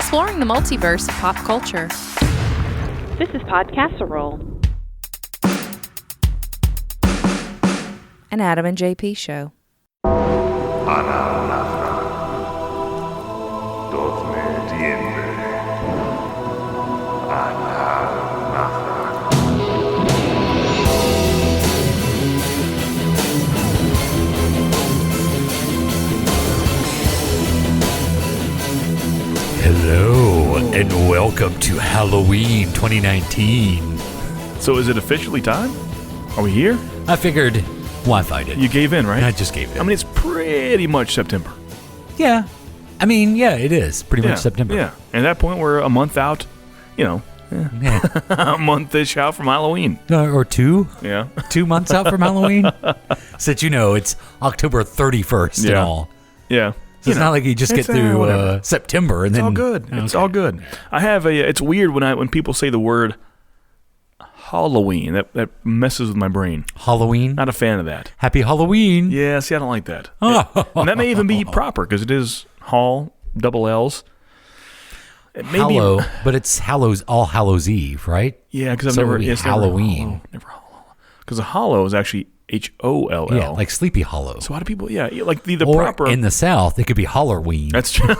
exploring the multiverse of pop culture. This is Podcasserole. An Adam and JP show. Hello, and welcome to Halloween 2019. So is it officially time? Are we here? I figured, why fight it? You gave in, right? I just gave in. I mean, it's pretty much September. Yeah. I mean, yeah, it is pretty much September. Yeah. And at that point, we're a month out, Yeah. a month-ish out from Halloween. Or two. Yeah. 2 months out from Halloween. Since, it's October 31st and all. Yeah. So it's not like you just get through September and it's then... all good. It's all good. I have it's weird when people say the word Halloween. That messes with my brain. Halloween? Not a fan of that. Happy Halloween. Yeah, see, I don't like that. And that may even be proper because it is Hall, double L's. Hallow, but it's All Hallows Eve, right? Yeah, because I've So never... it'd be it's Halloween. Never Hollow. Because a hollow is actually Holl. Yeah, like Sleepy Hollow. So how do people... like the or proper... in the South, it could be Halloween. That's true.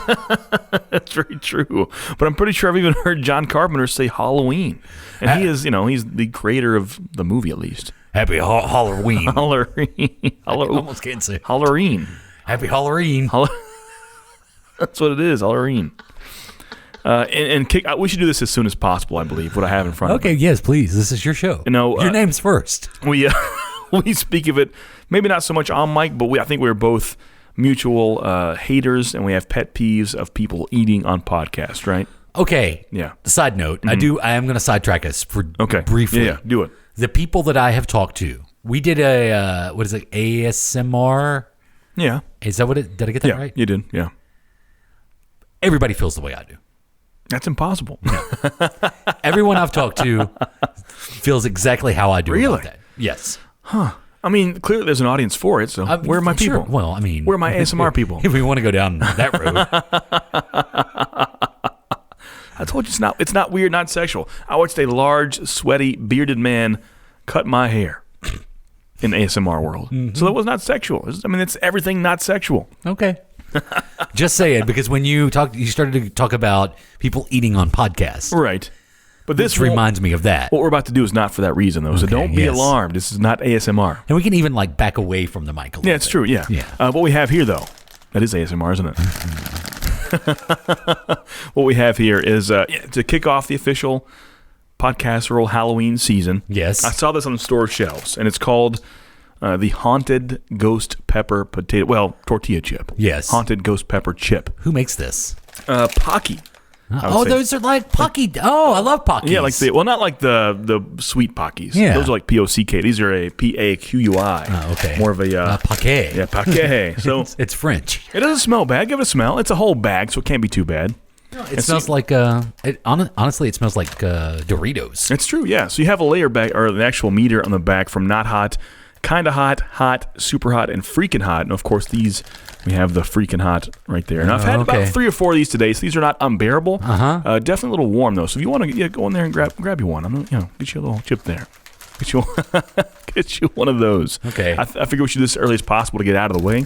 That's very true. But I'm pretty sure I've even heard John Carpenter say Halloween. And he is, he's the creator of the movie, at least. Happy Halloween. Halloween. I almost can't say. Halloween. Happy Halloween. That's what it is, Halloween. We should do this as soon as possible, I believe, what I have in front of me. Okay, yes, please. This is your show. Your name's first. We speak of it, maybe not so much on mic, but I think we're both mutual haters, and we have pet peeves of people eating on podcasts, right? Okay. Yeah. Side note, I am going to sidetrack us for briefly. Yeah, do it. The people that I have talked to, we did a, ASMR? Yeah. Is that what did I get that right? You did, yeah. Everybody feels the way I do. That's impossible. No. Everyone I've talked to feels exactly how I do about that. Yes. Huh. I mean, clearly there's an audience for it, so where are my people? Well, I mean... Where are my ASMR people? If we want to go down that road. I told you it's not weird, not sexual. I watched a large, sweaty, bearded man cut my hair in the ASMR world. Mm-hmm. So that was not sexual. It's everything not sexual. Okay. Just say it, because when you started to talk about people eating on podcasts. Right. But this reminds me of that. What we're about to do is not for that reason, though. So don't be alarmed. This is not ASMR. And we can even back away from the mic a little bit. Yeah, it's true. Yeah. What we have here, though, that is ASMR, isn't it? What we have here is to kick off the official Podcasserole Halloween season. Yes. I saw this on the store shelves, and it's called the Haunted Ghost Pepper tortilla chip. Yes. Haunted Ghost Pepper chip. Who makes this? Pocky. Those are like Pocky. Oh, I love Pockies. Yeah, not like the sweet Pockies. Yeah. Those are like P-O-C-K. These are a P-A-Q-U-I. Oh, okay. More of a... Paquet. Yeah, paquet. So it's French. It doesn't smell bad. Give it a smell. It's a whole bag, so it can't be too bad. It smells like... honestly, it smells like Doritos. It's true, yeah. So you have a layer bag, or an actual meter on the back from not hot, kind of hot, hot, super hot, and freaking hot. And, of course, these... We have the freaking hot right there. And I've had about 3 or 4 of these today, so these are not unbearable. Uh-huh. Definitely a little warm, though. So if you want to go in there and grab you one, get you a little chip there. Get you one of those. Okay. I figure we should do this as early as possible to get out of the way.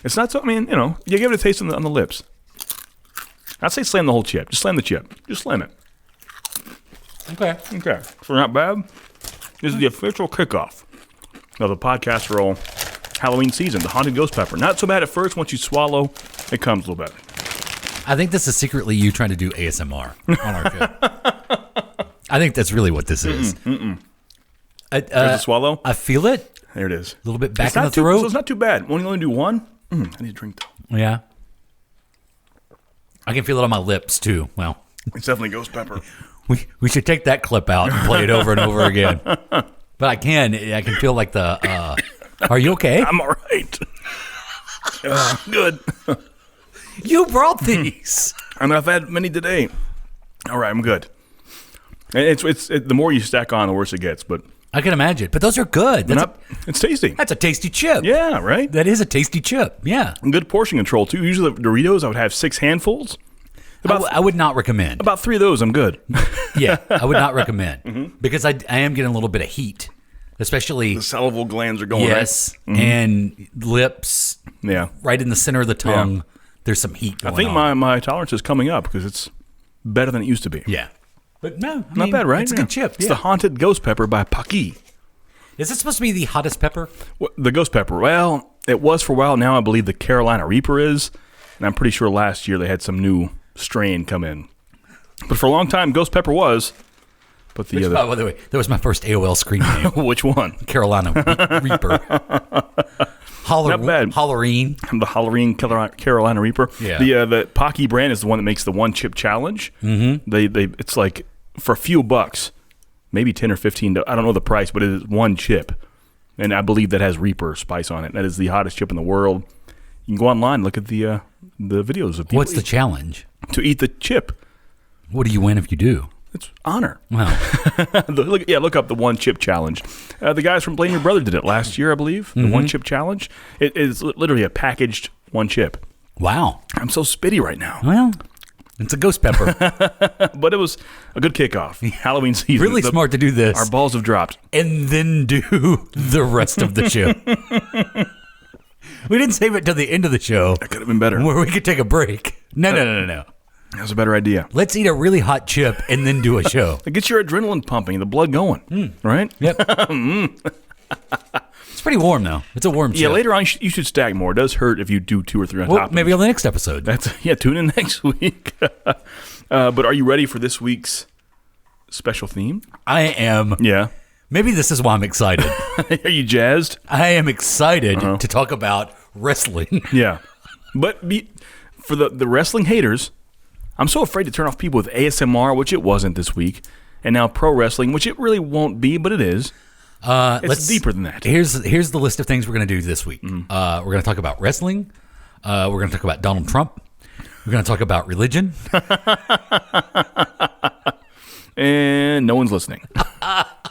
It's not so, you give it a taste on the lips. I'd say slam the whole chip. Just slam the chip. Just slam it. Okay. So not bad. This is the official kickoff of the Podcasserole Halloween season, the Haunted Ghost Pepper. Not so bad at first. Once you swallow, it comes a little better. I think this is secretly you trying to do ASMR on our show. I think that's really what this is. There's a swallow. I feel it. There it is. A little bit back in the throat. So it's not too bad. When you only do one, I need a drink though. Yeah. I can feel it on my lips too. Well, it's definitely ghost pepper. We should take that clip out and play it over and over again. But I can feel like the... Are you okay? I'm all right. Good. You brought these. I've had many today. All right, I'm good. And the more you stack on, the worse it gets. But I can imagine. But those are good. It's tasty. That's a tasty chip. Yeah, right? That is a tasty chip. Yeah. And good portion control, too. Usually the Doritos, I would have 6 handfuls. I would not recommend. About 3 of those, I'm good. Yeah, I would not recommend because I am getting a little bit of heat, especially The salival glands are going. yes, and lips. Yeah. Right in the center of the tongue. Yeah. There's some heat going I think on. my tolerance is coming up because it's better than it used to be. Yeah. But no, I Not mean, bad, right? It's a good chip. It's yeah. the Haunted Ghost Pepper by Paki. Is it supposed to be the hottest pepper? The Ghost Pepper. Well, it was for a while. Now I believe the Carolina Reaper is. And I'm pretty sure last year they had some new strain come in. But for a long time, Ghost Pepper was. But the By the way, that was my first AOL screen name. Which one? Carolina Reaper. Not bad. Halloween. The Halloween Carolina Reaper. Yeah. The Pocky brand is the one that makes the one chip challenge. Mm-hmm. It's like for a few bucks, maybe 10 or 15. I don't know the price, but it is one chip, and I believe that has Reaper spice on it. That is the hottest chip in the world. You can go online and look at the videos of people. What's the challenge? To eat the chip. What do you win if you do? It's honor. Wow. Look up the one chip challenge. The guys from Blame Your Brother did it last year, I believe. The one chip challenge. It is literally a packaged one chip. Wow. I'm so spitty right now. Well, it's a ghost pepper. But it was a good kickoff. Halloween season. Really smart to do this. Our balls have dropped. And then do the rest of the show. We didn't save it till the end of the show. That could have been better. Where we could take a break. No. That was a better idea. Let's eat a really hot chip and then do a show. It gets your adrenaline pumping, the blood going, right? Yep. It's pretty warm, though. It's a warm chip. Yeah, later on you should stack more. It does hurt if you do 2 or 3 on top. Maybe on the next episode. Tune in next week. But are you ready for this week's special theme? I am. Yeah. Maybe this is why I'm excited. Are you jazzed? I am excited to talk about wrestling. Yeah. But for the wrestling haters, I'm so afraid to turn off people with ASMR, which it wasn't this week, and now pro wrestling, which it really won't be, but it is. It's deeper than that. Here's the list of things we're going to do this week. We're going to talk about wrestling. We're going to talk about Donald Trump. We're going to talk about religion. And no one's listening.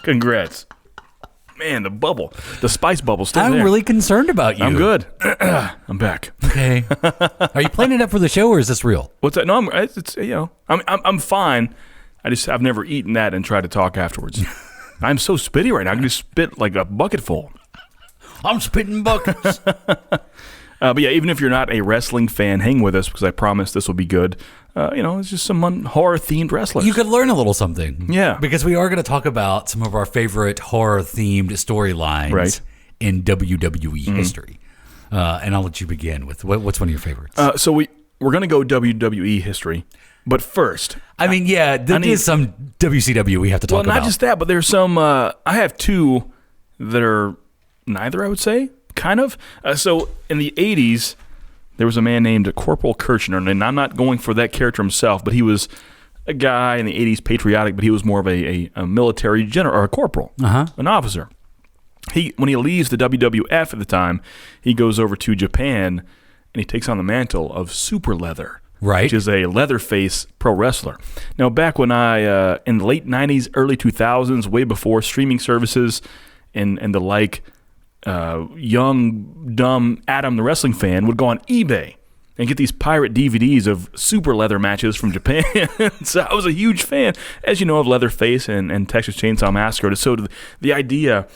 Congrats. Man, the spice bubble's still I'm there. really concerned about you. I'm good. I'm back. Okay. Are you planning it for the show or is this real? What's that? No, I'm fine. I've never eaten that and tried to talk afterwards. I'm so spitty right now. I can just spit like a bucket full. I'm spitting buckets. But yeah, even if you're not a wrestling fan, hang with us because I promise this will be good. It's just some horror-themed wrestlers. You could learn a little something. Yeah. Because we are going to talk about some of our favorite horror-themed storylines in WWE history. And I'll let you begin with what's one of your favorites? So we're going to go WWE history. But first... there is some WCW we have to talk about. Well, not just that, but there's some... I have 2 that are neither, I would say, kind of. So in the 80s... there was a man named Corporal Kirchner, and I'm not going for that character himself, but he was a guy in the 80s, patriotic, but he was more of a military general, or a corporal, an officer. When he leaves the WWF at the time, he goes over to Japan, and he takes on the mantle of Super Leather, which is a Leatherface pro wrestler. Now, back when in the late 90s, early 2000s, way before streaming services and the like, young, dumb Adam the wrestling fan would go on eBay and get these pirate DVDs of Super Leather matches from Japan. So I was a huge fan, as you know, of Leatherface and Texas Chainsaw Massacre. So the idea,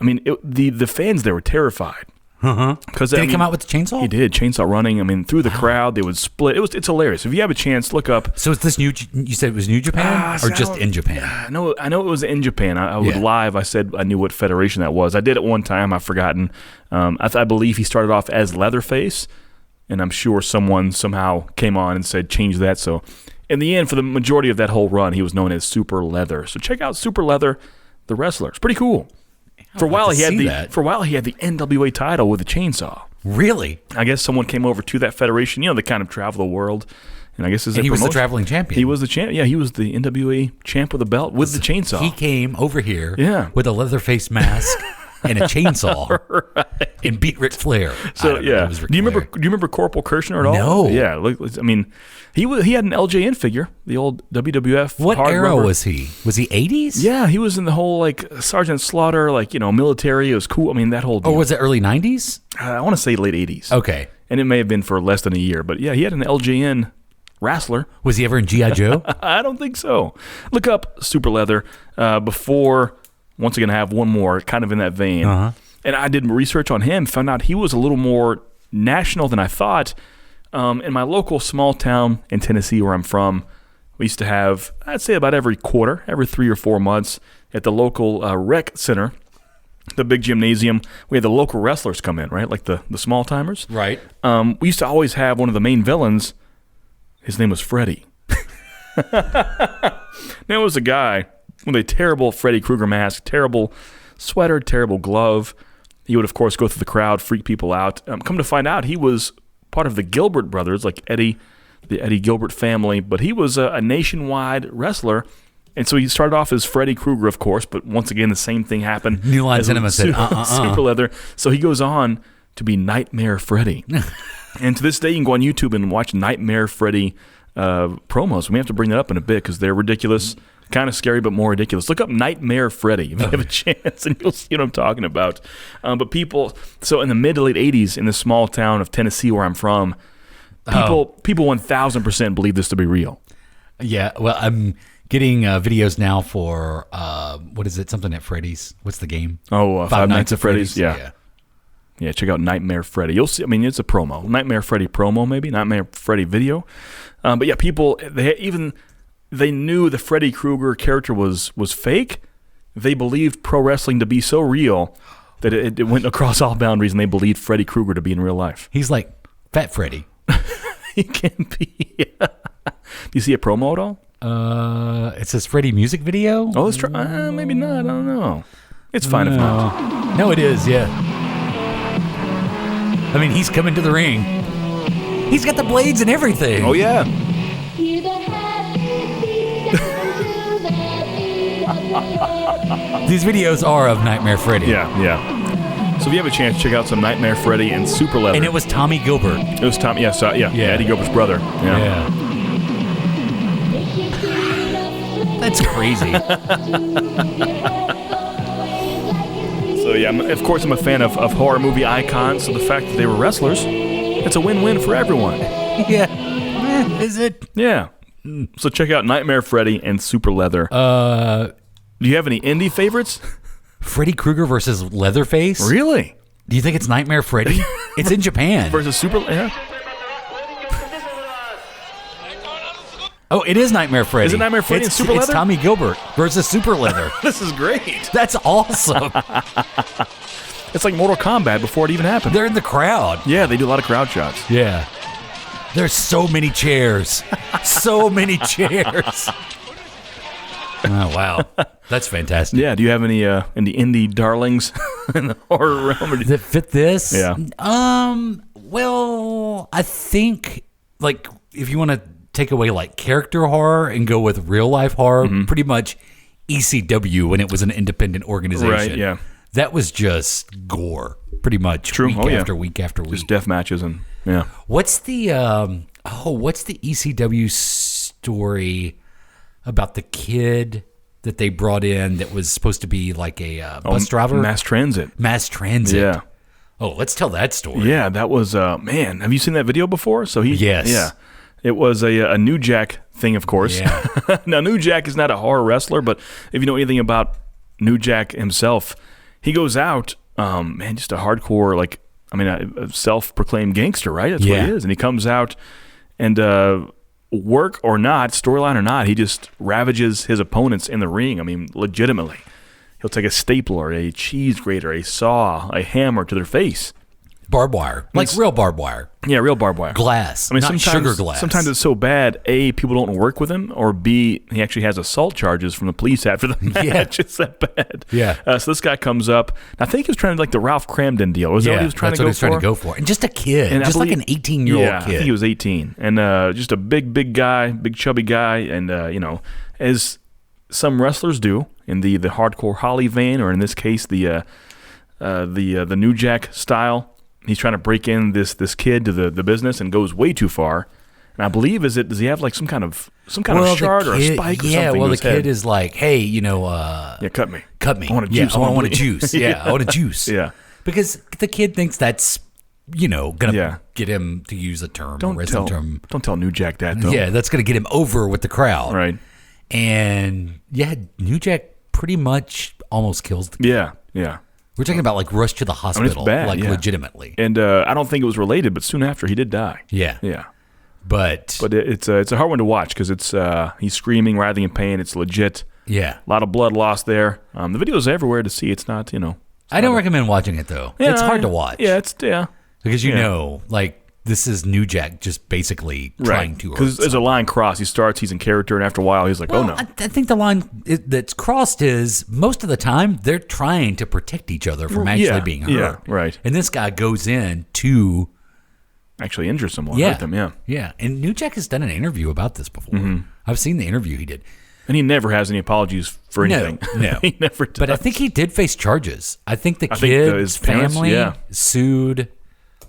the fans there were terrified. Did he come out with the chainsaw? He did. Chainsaw running. Through the crowd, they would split. It's hilarious. If you have a chance, look up. So is this new? You said it was New Japan or just in Japan? I know it was in Japan. I was live. I said I knew what federation that was. I did it one time. I've forgotten. I believe he started off as Leatherface, and I'm sure someone somehow came on and said change that. So in the end, for the majority of that whole run, he was known as Super Leather. So check out Super Leather, the wrestler. It's pretty cool. For a while, he had the NWA title with a chainsaw. Really? I guess someone came over to that federation. They kind of travel the world, and I guess he was the traveling champion. He was the champ. Yeah, he was the NWA champ with the belt with the chainsaw. He came over here, with a Leatherface mask and a chainsaw, and beat Ric Flair. So do you remember Corporal Kirchner at all? No. Yeah, he had an LJN figure, the old WWF. What era was he? Was he 80s? Yeah, he was in the whole Sergeant Slaughter, military. It was cool. That whole deal. Or was it early 90s? I want to say late 80s. Okay. And it may have been for less than a year, but yeah, he had an LJN wrestler. Was he ever in G.I. Joe? I don't think so. Look up Super Leather before, once again, I have one more kind of in that vein. Uh-huh. And I did research on him, found out he was a little more national than I thought. In my local small town in Tennessee where I'm from, we used to have, I'd say about every quarter, every 3 or 4 months, at the local rec center, the big gymnasium, we had the local wrestlers come in, right? Like the small timers. Right. We used to always have one of the main villains. His name was Freddy. There was a guy with a terrible Freddy Krueger mask, terrible sweater, terrible glove. He would, of course, go through the crowd, freak people out. Come to find out, he was part of the Gilbert brothers, like the Eddie Gilbert family, but he was a nationwide wrestler. And so he started off as Freddy Krueger, of course, but once again, the same thing happened. New Line Cinema said, Super Leather. So he goes on to be Nightmare Freddy. And to this day, you can go on YouTube and watch Nightmare Freddy promos. We have to bring that up in a bit because they're ridiculous, kind of scary, but more ridiculous. Look up Nightmare Freddy if you have a chance, and you'll see what I'm talking about. But people, so in the mid to late 80s, in the small town of Tennessee where I'm from, people 1,000% believe this to be real. Yeah, well, I'm getting videos now for, what is it, something at Freddy's? What's the game? Oh, Five Nights at Freddy's. Yeah. Yeah, check out Nightmare Freddy. You'll see. I mean, it's a promo. Nightmare Freddy promo, maybe. Nightmare Freddy video. But yeah, people, they knew the Freddy Krueger character was fake. They believed pro wrestling to be so real that it went across all boundaries, and they believed Freddy Krueger to be in real life. He's like Fat Freddy. He can be. Do you see a promo at all? It says Freddy music video? Oh, let's try. Maybe not. I don't know. It's fine if not. No, it is, yeah. I mean, he's coming to the ring. He's got the blades and everything. Oh, yeah. These videos are of Nightmare Freddy. Yeah. So if you have a chance, check out some Nightmare Freddy and Super Leather. And it was Tommy Gilbert. It was Tommy, yeah, Eddie Gilbert's brother. Yeah. That's crazy. So yeah, of course I'm a fan of horror movie icons, so the fact that they were wrestlers, it's a win-win for everyone. Yeah. Is it? Yeah. So check out Nightmare Freddy and Super Leather. Do you have any indie favorites? Freddy Krueger versus Leatherface? Really? Do you think it's Nightmare Freddy? It's in Japan. Versus Super... Yeah. Oh, it is Nightmare Freddy. Is it Nightmare Freddy and Super Leather? It's Tommy Gilbert versus Super Leather. This is great. That's awesome. It's like Mortal Kombat before it even happened. They're in the crowd. Yeah, they do a lot of crowd shots. Yeah. There's so many chairs. So many chairs. Oh, wow. That's fantastic. Yeah, do you have any indie darlings in the horror realm? That fit this? Yeah. Well, I think, like, if you want to take away, like, character horror and go with real-life horror, pretty much ECW when it was an independent organization. Right, yeah. That was just gore, pretty much. True. Week after week after week. Just death matches and, yeah. What's the ECW story about the kid that they brought in that was supposed to be like a bus driver? Mass Transit. Yeah. Oh, let's tell that story. Yeah, that was, man, have you seen that video before? So Yes. Yeah. It was a New Jack thing, of course. Yeah. Now, New Jack is not a horror wrestler, but if you know anything about New Jack himself, he goes out, just a hardcore, a self-proclaimed gangster, right? That's what he is. And he comes out and work or not, storyline or not, he just ravages his opponents in the ring. I mean, legitimately. He'll take a stapler, a cheese grater, a saw, a hammer to their face. Barbed wire. Like real barbed wire. Yeah, real barbed wire. Glass. I mean, not sugar glass. Sometimes it's so bad, A, people don't work with him, or B, he actually has assault charges from the police after the match. It's that bad. Yeah. So this guy comes up. I think he was trying to like the Ralph Cramden deal. Was that what he was trying to go for? That's what he was trying to go for. And just a kid. And just like an 18-year-old kid. I think he was 18. And just a big guy, big chubby guy. And, as some wrestlers do in the hardcore Holly vein, or in this case, the New Jack style, he's trying to break in this kid to the business and goes way too far. And I believe does he have like some kind of shard or a spike or something? Yeah, well, the kid is like, hey, cut me. Cut me. I want a juice. I want a juice. Yeah, I want a juice. Yeah. Because the kid thinks that's gonna get him to use a term, a wrestling term. Don't tell New Jack that, though. Yeah, that's gonna get him over with the crowd. Right. And New Jack pretty much almost kills the kid. Yeah. We're talking about like rushed to the hospital, legitimately. And I don't think it was related, but soon after he did die. Yeah. But it's a hard one to watch because it's he's screaming, writhing in pain. It's legit. Yeah. A lot of blood lost there. The video's everywhere to see. It's not, I don't recommend watching it though. Yeah, it's hard to watch. Yeah, because this is New Jack just basically trying to. Because there's a line crossed. He's in character, and after a while, he's like, "Oh no." I think the line that's crossed is most of the time they're trying to protect each other from actually being hurt. Yeah, right. And this guy goes in to actually injure someone, hurt them. Yeah, yeah. And New Jack has done an interview about this before. Mm-hmm. I've seen the interview he did. And he never has any apologies for anything. No. He never does. But I think he did face charges. I think his family sued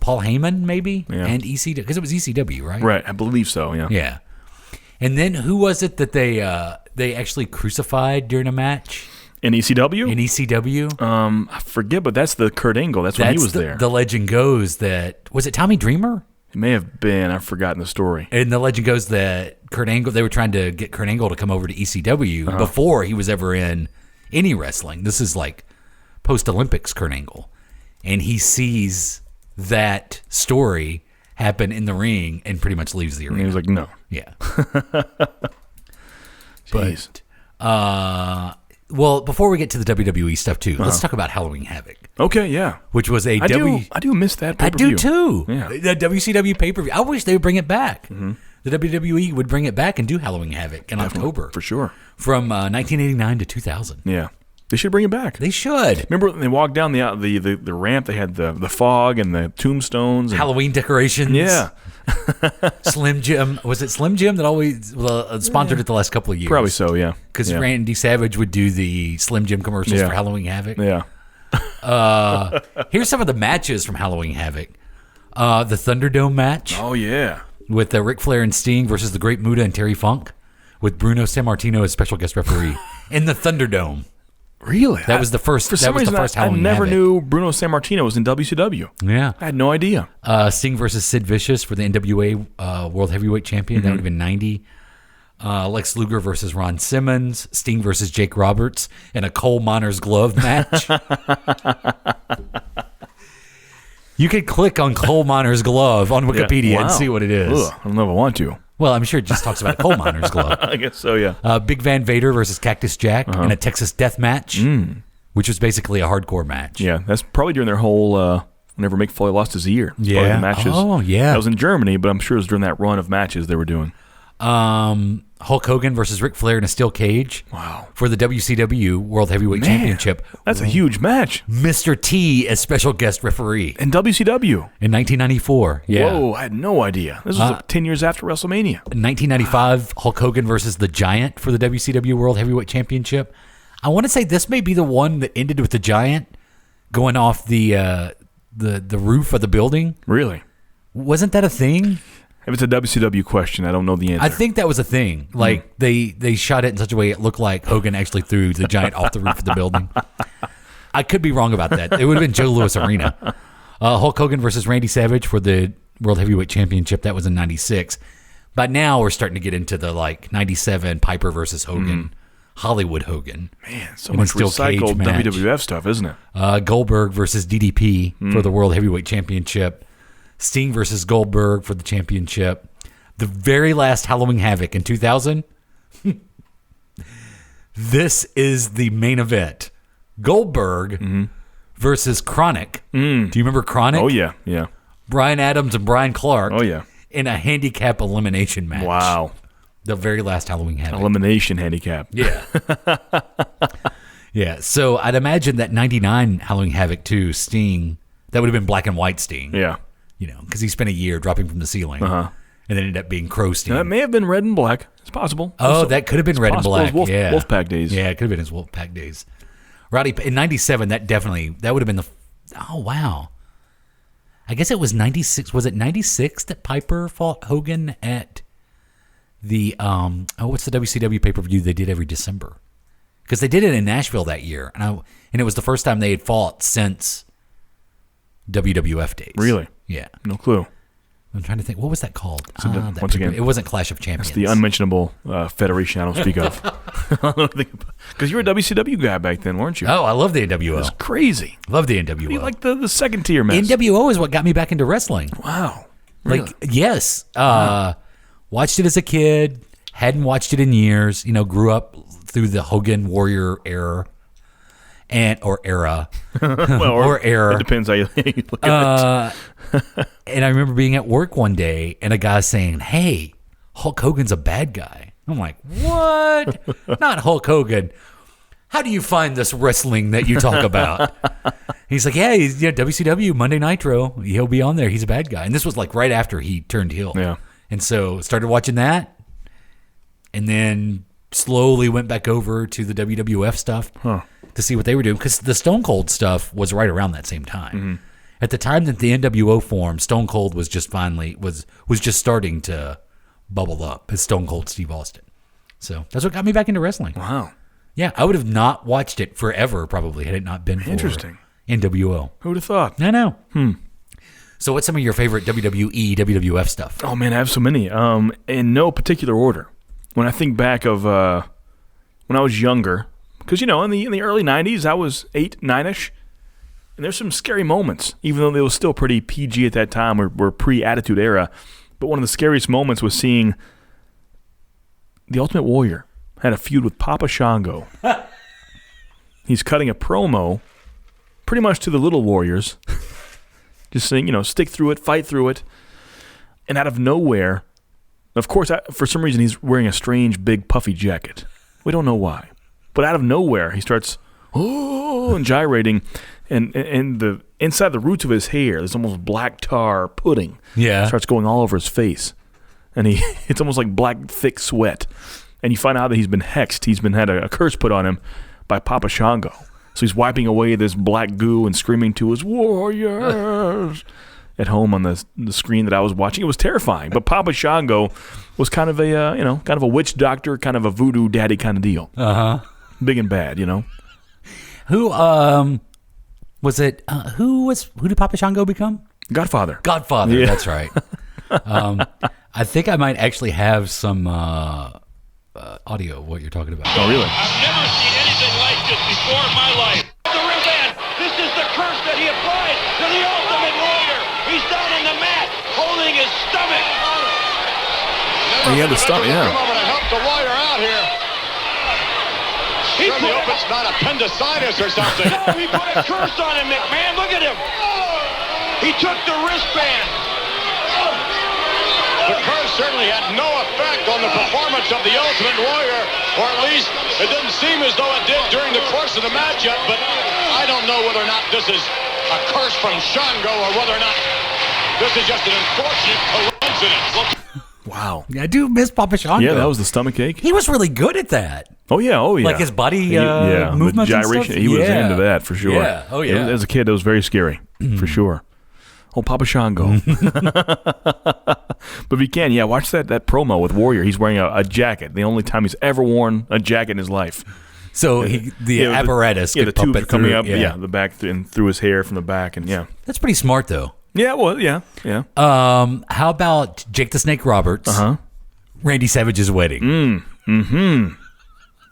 Paul Heyman, maybe, and ECW, because it was ECW, right? Right, I believe so, yeah. Yeah. And then who was it that they actually crucified during a match? In ECW? In ECW? I forget, but that's the Kurt Angle. That's when he was there. The legend goes that, was it Tommy Dreamer? It may have been. I've forgotten the story. And the legend goes that Kurt Angle, they were trying to get Kurt Angle to come over to ECW before he was ever in any wrestling. This is like post-Olympics Kurt Angle. And he sees that story happen in the ring and pretty much leaves the arena. And he was like, no. Yeah. Jeez. But, well, before we get to the WWE stuff too, let's talk about Halloween Havoc. Okay, yeah. Which was I do miss that pay-per-view. I do too. Yeah. The WCW pay-per-view. I wish they would bring it back. Mm-hmm. The WWE would bring it back and do Halloween Havoc in October. For sure. From 1989 to 2000. Yeah. They should bring it back. They should. Remember when they walked down the ramp, they had the fog and the tombstones. And Halloween decorations. Yeah. Slim Jim. Was it Slim Jim that always sponsored it the last couple of years? Probably so, yeah. Because Randy Savage would do the Slim Jim commercials for Halloween Havoc. Yeah. Here's some of the matches from Halloween Havoc. The Thunderdome match. Oh, yeah. With Ric Flair and Sting versus the Great Muta and Terry Funk, with Bruno Sammartino as special guest referee in the Thunderdome. Really? That was the first. For some reason, I never knew Bruno Sammartino was in WCW. Yeah, I had no idea. Sting versus Sid Vicious for the NWA World Heavyweight Champion. Mm-hmm. That would have been 90. Lex Luger versus Ron Simmons. Sting versus Jake Roberts in a coal miner's glove match. You could click on coal miner's glove on Wikipedia and see what it is. Ugh, I don't know if I want to. Well, I'm sure it just talks about a coal miner's glove. I guess so, yeah. Big Van Vader versus Cactus Jack in a Texas death match, which was basically a hardcore match. Yeah, that's probably during their whole, whenever Mick Foley lost his ear. Yeah. The matches. Oh, yeah. That was in Germany, but I'm sure it was during that run of matches they were doing. Hulk Hogan versus Ric Flair in a steel cage. Wow. For the WCW World Heavyweight Championship. That's a huge match. Mr. T as special guest referee. In WCW. In 1994. Yeah. Whoa, I had no idea. This was 10 years after WrestleMania. In 1995, Hulk Hogan versus the Giant for the WCW World Heavyweight Championship. I want to say this may be the one that ended with the Giant going off the roof of the building. Really? Wasn't that a thing? If it's a WCW question, I don't know the answer. I think that was a thing. Like, they shot it in such a way it looked like Hogan actually threw the Giant off the roof of the building. I could be wrong about that. It would have been Joe Louis Arena. Hulk Hogan versus Randy Savage for the World Heavyweight Championship. That was in 96. But now we're starting to get into the, 97 Piper versus Hogan, Hollywood Hogan. Man, so much recycled WWF stuff, isn't it? Goldberg versus DDP for the World Heavyweight Championship. Sting versus Goldberg for the championship. The very last Halloween Havoc in 2000. This is the main event. Goldberg versus Chronic. Do you remember Chronic? Oh, yeah, yeah. Brian Adams and Brian Clark. Oh, yeah. In a handicap elimination match. Wow. The very last Halloween Havoc. Elimination handicap. Yeah. Yeah, so I'd imagine that 99 Halloween Havoc too, Sting, that would have been black and white Sting. Yeah. Because he spent a year dropping from the ceiling, and then ended up being Crow Sting. That may have been red and black. It's possible. Oh, that could have been red and black. Wolfpack days. Yeah, it could have been his Wolfpack days. Rowdy in '97. That would have been the. Oh wow. I guess it was '96. Was it '96 that Piper fought Hogan at the what's the WCW pay-per-view they did every December? Because they did it in Nashville that year, and it was the first time they had fought since WWF days. Really? Yeah. No clue. I'm trying to think. What was that called? Once again, it wasn't Clash of Champions. It's the unmentionable federation I don't speak of. Because you were a WCW guy back then, weren't you? Oh, I love the NWO. It's crazy. Love the NWO. You like the second tier mess. NWO is what got me back into wrestling. Wow. Really? Like, yes. Watched it as a kid. Hadn't watched it in years. Grew up through the Hogan Warrior era. Or era. or era. It depends how you look at it. And I remember being at work one day and a guy saying, "Hey, Hulk Hogan's a bad guy." I'm like, "What? Not Hulk Hogan. How do you find this wrestling that you talk about?" He's like, "Yeah, he's WCW Monday Nitro. He'll be on there. He's a bad guy." And this was like right after he turned heel. Yeah. And so started watching that, and then slowly went back over to the WWF stuff to see what they were doing, because the Stone Cold stuff was right around that same time. Mm-hmm. At the time that the NWO formed, Stone Cold was just was just starting to bubble up as Stone Cold Steve Austin. So that's what got me back into wrestling. Wow. Yeah, I would have not watched it forever probably had it not been for Interesting. NWO. Who would have thought? I know. So what's some of your favorite WWE, WWF stuff? Oh, man, I have so many. In no particular order. When I think back of when I was younger, because, in the early 90s, I was 8, 9-ish, and there's some scary moments, even though they were still pretty PG at that time. We're pre-Attitude Era. But one of the scariest moments was seeing the Ultimate Warrior had a feud with Papa Shango. He's cutting a promo pretty much to the Little Warriors, just saying, stick through it, fight through it. And out of nowhere, of course, for some reason, he's wearing a strange, big, puffy jacket. We don't know why. But out of nowhere, he starts, and gyrating. And the inside the roots of his hair, there's almost black tar pudding. Yeah. Starts going all over his face. And it's almost like black, thick sweat. And you find out that he's been hexed. He's been had a curse put on him by Papa Shango. So he's wiping away this black goo and screaming to his warriors at home on the screen that I was watching. It was terrifying. But Papa Shango was kind of a witch doctor, kind of a voodoo daddy kind of deal. Big and bad, Who was it? Who did Papa Shango become? Godfather. Yeah. That's right. I think I might actually have some audio of what you're talking about. Oh, really? I've never seen anything like this before in my life. The real man, this is the curse that he applied to the Ultimate Warrior. He's down in the mat, holding his stomach. Oh, he had the stomach, yeah. Come over to help the Warrior out here. He Certainly hope it's not appendicitis or something. No, he put a curse on him, McMahon. Look at him. He took the wristband. The curse certainly had no effect on the performance of the Ultimate Warrior, or at least it didn't seem as though it did during the course of the matchup, but I don't know whether or not this is a curse from Shango or whether or not this is just an unfortunate coincidence. Wow. I do miss Papa Shango. Yeah, that was the stomach ache. He was really good at that. Oh, yeah. Like his body the movements gyration. and stuff? He was into that, for sure. Yeah. Oh, yeah. As a kid, that was very scary, for sure. Oh, Papa Shango. But if you can, watch that promo with Warrior. He's wearing a jacket. The only time he's ever worn a jacket in his life. So the apparatus the could pump tubes it coming through. up, the back and through his hair from the back, and That's pretty smart, though. Yeah, well, yeah. How about Jake the Snake Roberts? Randy Savage's wedding.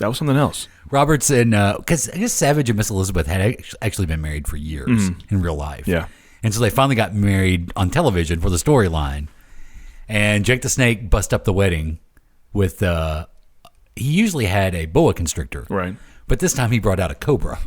That was something else. Roberts and because I guess Savage and Miss Elizabeth had actually been married for years in real life. Yeah. And so they finally got married on television for the storyline. And Jake the Snake bust up the wedding with he usually had a boa constrictor. Right. But this time he brought out a cobra.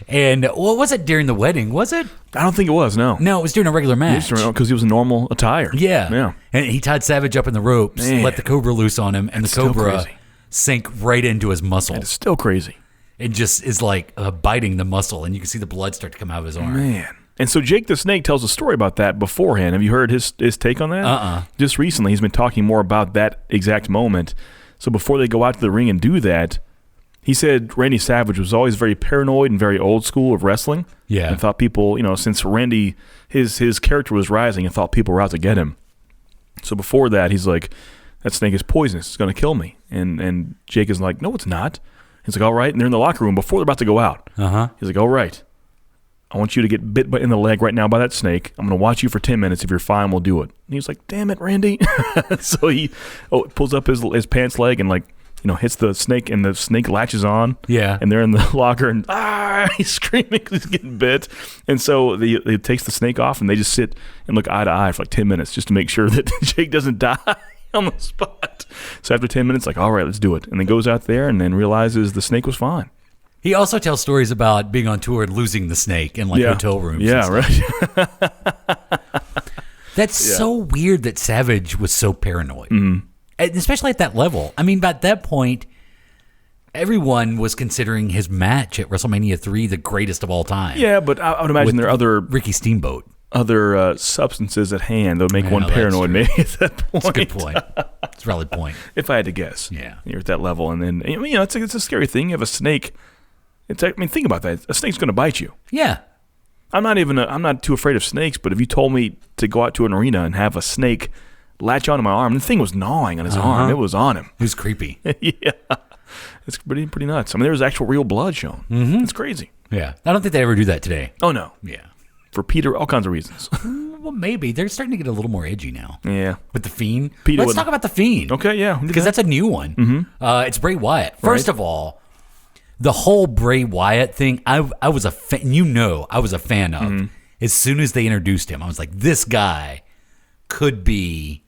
And what was it during the wedding? Was it? I don't think it was, no. No, it was during a regular match. Because he was in normal attire. Yeah. And he tied Savage up in the ropes, let the cobra loose on him, and the cobra sank right into his muscle. It's still crazy. It just is like biting the muscle, and you can see the blood start to come out of his arm. Man. And so Jake the Snake tells a story about that beforehand. Have you heard his take on that? Just recently, he's been talking more about that exact moment. So before they go out to the ring and do that, he said Randy Savage was always very paranoid and very old school of wrestling. Yeah. And thought people, since Randy, his character was rising and thought people were out to get him. So before that, he's like, that snake is poisonous. It's going to kill me. And Jake is like, no, it's not. He's like, all right. And they're in the locker room before they're about to go out. He's like, all right. I want you to get bit in the leg right now by that snake. I'm going to watch you for 10 minutes. If you're fine, we'll do it. And he was like, damn it, Randy. So he pulls up his pants leg and hits the snake, and the snake latches on. Yeah. And they're in the locker, and he's screaming because he's getting bit. And so he takes the snake off, and they just sit and look eye to eye for like 10 minutes just to make sure that Jake doesn't die on the spot. So after 10 minutes, like, all right, let's do it. And then goes out there and then realizes the snake was fine. He also tells stories about being on tour and losing the snake in hotel rooms. Yeah, right. That's so weird that Savage was so paranoid. Mm-hmm. And especially at that level. I mean, by that point, everyone was considering his match at WrestleMania 3 the greatest of all time. Yeah, but I would imagine there are other Ricky Steamboat. Other substances at hand that would make one paranoid maybe at that point. That's a good point. It's a valid point. If I had to guess. Yeah. You're at that level. And then, it's a scary thing. You have a snake. Think about that. A snake's going to bite you. Yeah. I'm not too afraid of snakes, but if you told me to go out to an arena and have a snake latch onto my arm, the thing was gnawing on his arm. It was on him. It was creepy. Yeah. It's pretty nuts. I mean, there was actual real blood shown. Mm-hmm. It's crazy. Yeah. I don't think they ever do that today. Oh, no. Yeah. For Peter, all kinds of reasons. Well, maybe. They're starting to get a little more edgy now. Yeah. With The Fiend. Peter Let's talk about The Fiend. Okay, yeah. Because that's a new one. Mm-hmm. It's Bray Wyatt. First of all, the whole Bray Wyatt thing, I was a fan, I was a fan of. Mm-hmm. As soon as they introduced him, I was like, this guy could be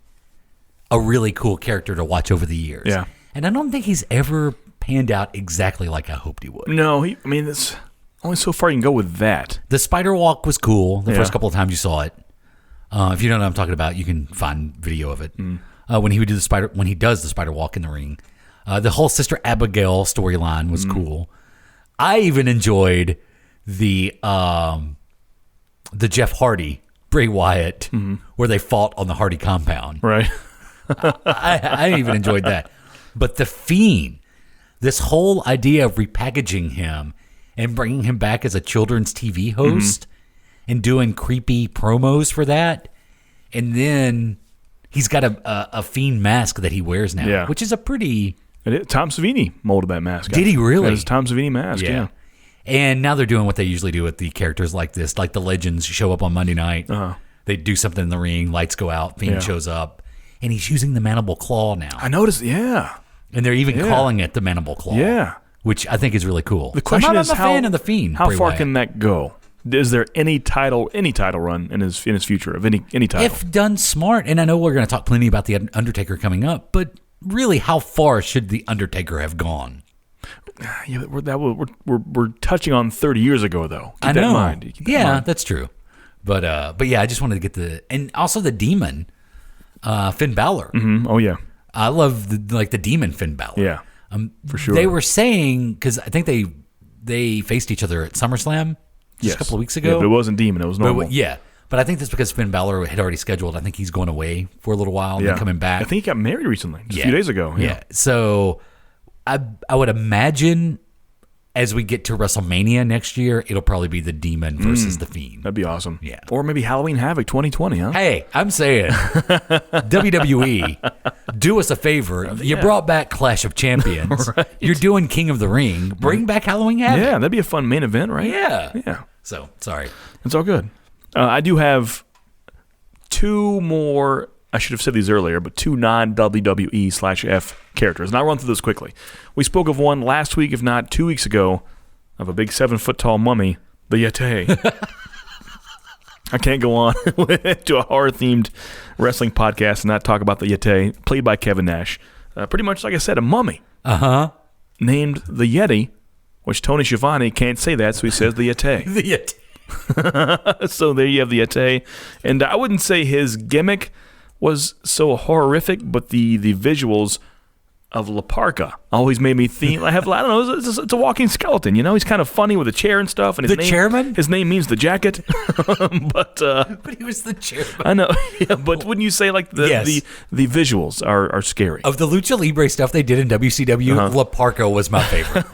a really cool character to watch over the years. Yeah. And I don't think he's ever panned out exactly like I hoped he would. No, it's only so far you can go with that. The spider walk was cool the first couple of times you saw it. If you don't know what I'm talking about, you can find video of it. Mm. When he does the spider walk in the ring. The whole Sister Abigail storyline was cool. I even enjoyed the Jeff Hardy Bray Wyatt where they fought on the Hardy compound. Right. I even enjoyed that. But The Fiend, this whole idea of repackaging him and bringing him back as a children's TV host and doing creepy promos for that, and then he's got a Fiend mask that he wears now, which is a pretty... Tom Savini molded that mask. Did he really? It was Tom Savini mask, yeah. And now they're doing what they usually do with the characters like this, like the legends show up on Monday night. Uh-huh. They do something in the ring, lights go out, Fiend shows up, and he's using the mandible claw now. I noticed, yeah. And they're even calling it the mandible claw. Yeah. Which I think is really cool. The question is, I'm a fan of the Fiend. How far can that go? Is there any title run in his future of any title? If done smart, and I know we're going to talk plenty about the Undertaker coming up, but really, how far should the Undertaker have gone? Yeah, we're touching on 30 years ago, though. Keep that in mind. That's true. But yeah, I just wanted to get and also the Demon, Finn Balor. Mm-hmm. Oh yeah, I love the Demon Finn Balor. Yeah, for sure. They were saying, because I think they faced each other at SummerSlam just a couple of weeks ago. Yeah, but it wasn't Demon; it was normal. But I think that's because Finn Balor had already scheduled. I think he's going away for a little while and then coming back. I think he got married recently, just a few days ago. Yeah. So I would imagine as we get to WrestleMania next year, it'll probably be the Demon versus the Fiend. That'd be awesome. Yeah. Or maybe Halloween Havoc 2020, huh? Hey, I'm saying WWE, do us a favor. You brought back Clash of Champions. Right. You're doing King of the Ring. Bring back Halloween Havoc. Yeah, that'd be a fun main event, right? Yeah. Yeah. So, sorry. It's all good. I do have two more, I should have said these earlier, but two non-WWE/F characters. And I'll run through this quickly. We spoke of one last week, if not 2 weeks ago, of a big 7-foot-tall mummy, the Yeti. I can't go on to a horror-themed wrestling podcast and not talk about the Yeti, played by Kevin Nash. Pretty much, like I said, a mummy. Uh-huh. Named the Yeti, which Tony Schiavone can't say that, so he says the Yeti. The Yeti. So there you have the Yeti. And I wouldn't say his gimmick was so horrific, but the visuals of La Parka always made me think. I don't know. It's a walking skeleton. He's kind of funny with a chair and stuff. And chairman. His name means the jacket. but he was the chairman. I know. Yeah, but wouldn't you say the visuals are scary? Of the Lucha Libre stuff they did in WCW, La Parka was my favorite.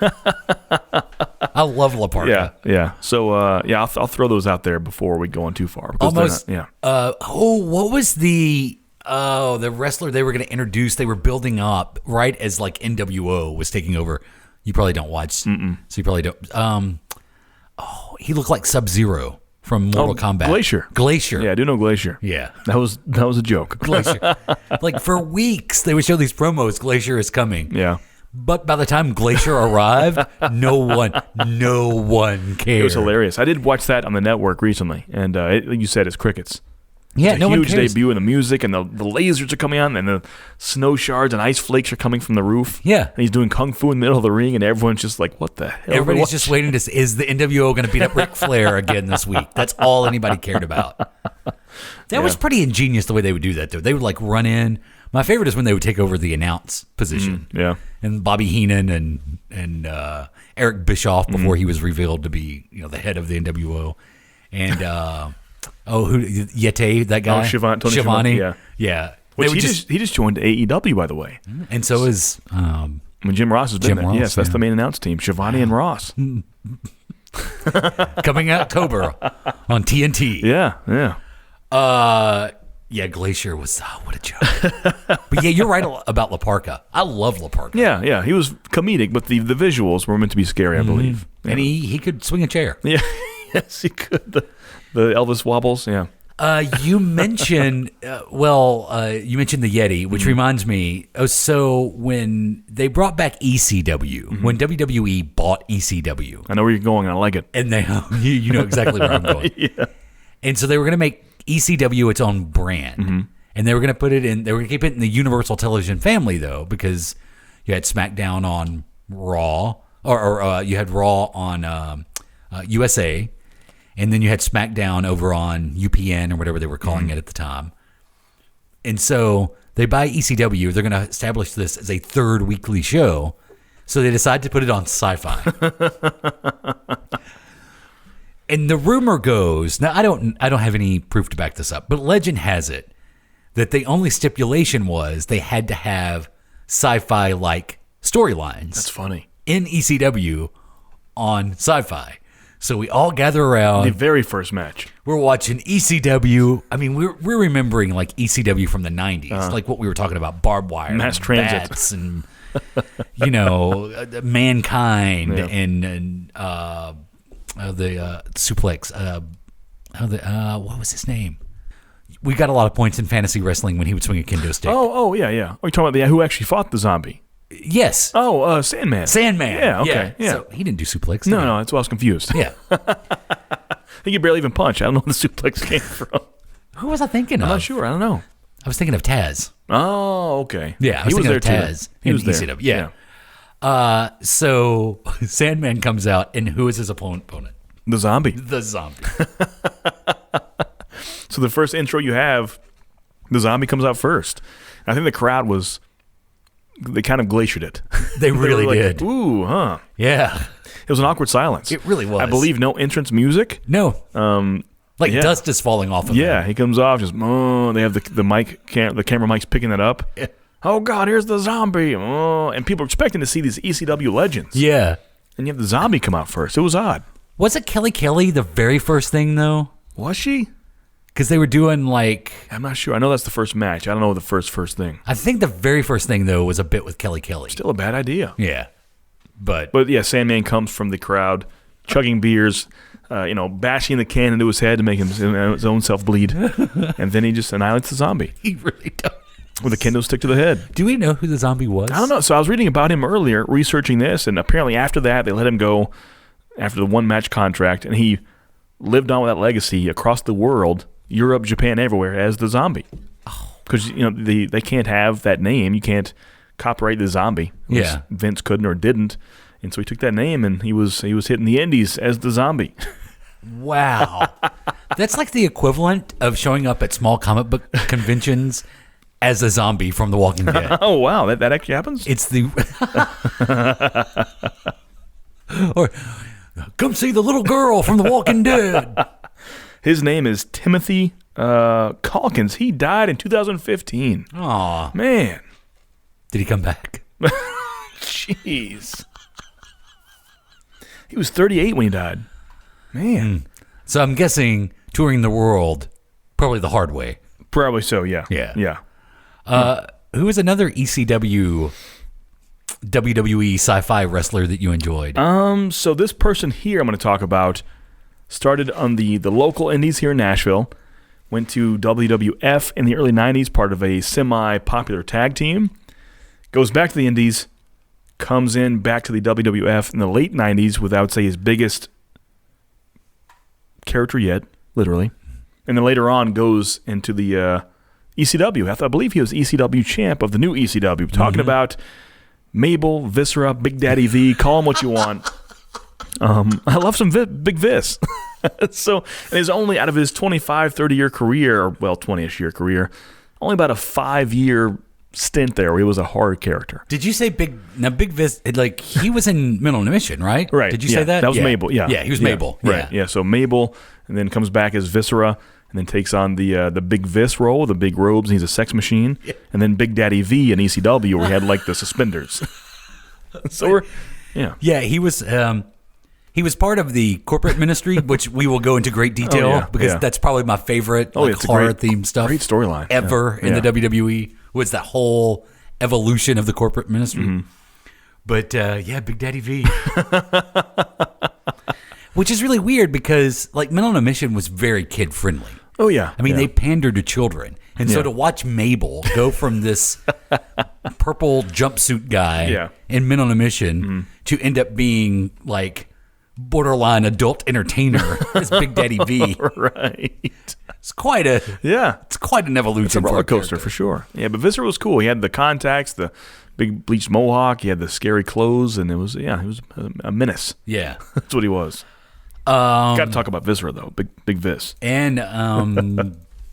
I love La Parka. Yeah. So I'll throw those out there before we go on too far. Almost. What was the wrestler they were going to introduce? They were building up right as NWO was taking over. You probably don't watch, so you probably don't. he looked like Sub-Zero from Mortal Kombat. Glacier. Yeah, I do know Glacier. Yeah. That was a joke. Glacier. Like for weeks, they would show these promos. Glacier is coming. Yeah. But by the time Glacier arrived, no one cared. It was hilarious. I did watch that on the network recently, and like you said, it's crickets. Yeah, it's a no one huge cares. debut, and the music and the lasers are coming on, and the snow shards and ice flakes are coming from the roof. Yeah. And he's doing kung fu in the middle of the ring, and everyone's just like, "What the hell?" Everybody's just waiting to see, is the NWO going to beat up Ric Flair again this week? That's all anybody cared about. That was pretty ingenious the way they would do that, though. They would like run in. My favorite is when they would take over the announce position. Yeah. And Bobby Heenan and Eric Bischoff before he was revealed to be the head of the NWO, and Yete, that guy, Tony Schiavone, yeah. Which he just joined AEW, by the way, and so is when Jim Ross has been there. Yes, that's the main announce team, Schiavone and Ross, coming October on TNT. Yeah. Yeah, Glacier was what a joke. But yeah, you're right about La Parka. I love La Parka. Yeah. He was comedic, but the visuals were meant to be scary, I believe. And he could swing a chair. Yeah, yes, he could. The Elvis wobbles. Yeah. You mentioned you mentioned the Yeti, which reminds me. So when they brought back ECW, when WWE bought ECW, I know where you're going. I like it. And they, you know exactly where I'm going. Yeah. And so they were going to make ECW its own brand, and they were going to put it in. They were going to keep it in the Universal Television family, though, because you had SmackDown on Raw, or you had Raw on USA, and then you had SmackDown over on UPN or whatever they were calling it at the time. And so they buy ECW. They're going to establish this as a third weekly show, so they decide to put it on Sci-Fi. And the rumor goes, now I don't have any proof to back this up, but legend has it that the only stipulation was they had to have sci-fi like storylines. That's funny. In ECW on Sci-Fi. So we all gather around. The very first match. We're watching ECW. I mean, we're remembering like ECW from the 90s, like what we were talking about, barbed wire, mass transit, bats and Mankind and the suplex. What was his name? We got a lot of points in fantasy wrestling when he would swing a kendo stick. Oh, yeah. Are you talking about who actually fought the zombie? Yes. Oh, Sandman. Sandman. Yeah, okay. Yeah. So he didn't do suplex. No, that's why I was confused. Yeah. I think he barely even punched. I don't know where the suplex came from. Who was I thinking of? I'm not sure. I don't know. I was thinking of Taz. Oh, okay. Yeah, he was there too. Taz. He was there. ECW. Yeah. So Sandman comes out, and who is his opponent? The zombie. The zombie. So the first intro you have, the zombie comes out first. I think the crowd they kind of glaciered it. They really did. Ooh, huh? Yeah. It was an awkward silence. It really was. I believe no entrance music. No. Dust is falling off of him. He comes off just. They have the mic, the camera mic's picking that up. Yeah. Oh God, here's the zombie. And people are expecting to see these ECW legends. Yeah. And you have the zombie come out first. It was odd. Was it Kelly the very first thing though? Was she? Because they were doing I'm not sure. I know that's the first match. I don't know the first thing. I think the very first thing though was a bit with Kelly. Still a bad idea. Yeah. But yeah, Sandman comes from the crowd, chugging beers, bashing the can into his head to make his own self bleed, and then he just annihilates the zombie. He really does. With a kendo stick to the head. Do we know who the zombie was? I don't know. So I was reading about him earlier, researching this, and apparently after that, they let him go after the one-match contract, and he lived on with that legacy across the world, Europe, Japan, everywhere, as the zombie. Because they can't have that name. You can't copyright the zombie. Yeah. Vince couldn't or didn't, and so he took that name, and he was hitting the indies as the zombie. Wow. That's like the equivalent of showing up at small comic book conventions as a zombie from The Walking Dead. Oh, wow. That actually happens? It's the... or, come see the little girl from The Walking Dead. His name is Timothy Calkins. He died in 2015. Aw. Man. Did he come back? Jeez. He was 38 when he died. Man. So I'm guessing touring the world, probably the hard way. Probably so, yeah. Yeah. Who is another ECW WWE sci-fi wrestler that you enjoyed? So this person here I'm going to talk about Started on the local indies here in Nashville. Went to WWF in the early 90s, part of a semi-popular tag team. Goes back to the indies. Comes in back to the WWF in the late 90s with, I would say, his biggest character yet, literally. And then later on goes into the ECW. I believe he was ECW champ of the new ECW. Talking about Mabel, Viscera, Big Daddy V, call him what you want. I love some Big Vis. So it is only out of his 25, 30-year career, or well, 20-ish year career, only about a 5-year stint there where he was a horror character. Did you say Big Vis, like, he was in Mental Mission, right? Right. Did you say that? That was Mabel, yeah. Yeah, he was Mabel. Right, yeah. So Mabel, and then comes back as Viscera, and then takes on the Big Vis role, the big robes, and he's a sex machine. Yeah. And then Big Daddy V in ECW, where he had, like, the suspenders. So we're, yeah. Yeah, he was part of the corporate ministry, which we will go into great detail because that's probably my favorite horror theme stuff. Great storyline ever in the WWE was that whole evolution of the corporate ministry. Mm-hmm. But Big Daddy V, which is really weird because like Men on a Mission was very kid friendly. Oh yeah, I mean they pandered to children, and so to watch Mabel go from this purple jumpsuit guy in Men on a Mission to end up being like borderline adult entertainer as Big Daddy V. Right. It's quite an evolution. It's a roller coaster for sure. Yeah, but Viscera was cool. He had the contacts, the big bleached mohawk, he had the scary clothes, and he was a menace. Yeah. That's what he was. Got to talk about Viscera though. Big Vis. And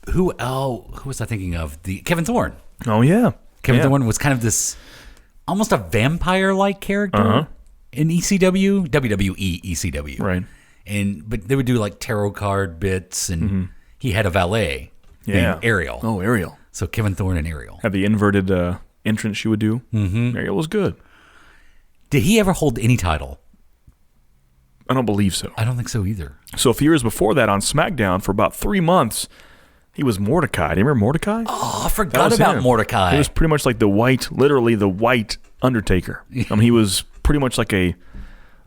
who was I thinking of? Kevin Thorne. Oh yeah. Kevin Thorne was kind of this almost a vampire-like character. In ECW, WWE, ECW. Right. But they would do like tarot card bits, and he had a valet named Ariel. Oh, Ariel. So Kevin Thorne and Ariel. Had the inverted entrance she would do. Mm-hmm. Ariel was good. Did he ever hold any title? I don't believe so. I don't think so either. So a few years before that on SmackDown, for about 3 months, he was Mordecai. Do you remember Mordecai? Oh, I forgot about him. Mordecai. He was pretty much like literally the white Undertaker. I mean, he was pretty much like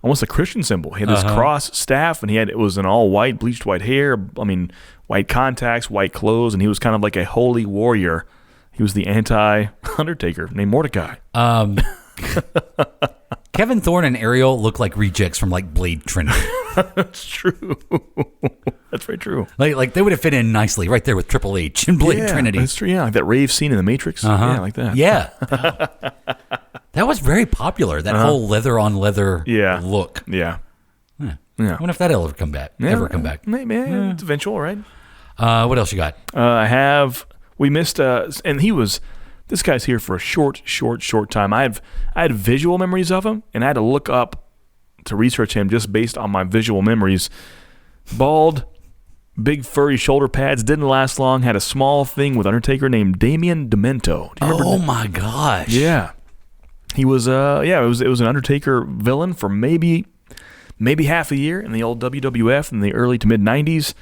almost a Christian symbol. He had this cross staff, and it was an all white, bleached white hair. I mean, white contacts, white clothes, and he was kind of like a holy warrior. He was the anti-Undertaker named Mordecai. Kevin Thorne and Ariel look like rejects from like Blade Trinity. That's true. That's very true. Like they would have fit in nicely right there with Triple H and Blade Trinity. That's true. Yeah, like that rave scene in the Matrix. Yeah, like that. Yeah. That was very popular. That whole leather on leather look. Yeah. I wonder if that'll ever come back. Ever come back? Maybe it's eventual, right? What else you got? We missed, and this guy's here for a short time. I had visual memories of him, and I had to look up to research him just based on my visual memories. Bald, big furry shoulder pads, didn't last long, had a small thing with Undertaker named Damien Demento. Do you remember that? My gosh. Yeah. He was, it was an Undertaker villain for maybe half a year in the old WWF in the early to mid 90s.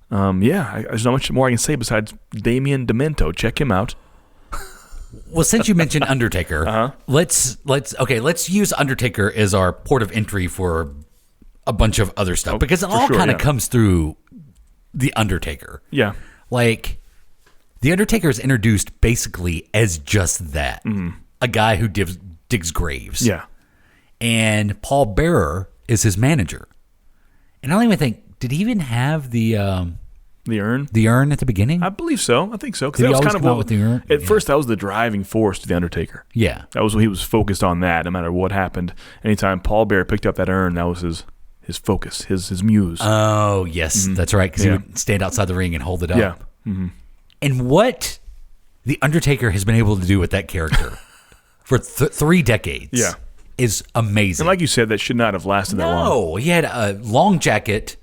There's not much more I can say besides Damien Demento. Check him out. Well, since you mentioned Undertaker, let's use Undertaker as our port of entry for a bunch of other stuff because it all kind of comes through the Undertaker. Yeah. Like the Undertaker is introduced basically as just that. A guy who digs graves. Yeah. And Paul Bearer is his manager. And I don't even think, did he even have the urn? The urn at the beginning? I believe so. I think so. Did he always come out with the urn? At first, that was the driving force to the Undertaker. Yeah. That was what he was focused on that, no matter what happened. Anytime Paul Bearer picked up that urn, that was his focus, his muse. Oh, yes. That's right, because he would stand outside the ring and hold it up. Yeah. Mm-hmm. And what the Undertaker has been able to do with that character for 3 decades is amazing. And like you said, that should not have lasted that long. No, he had a long jacket,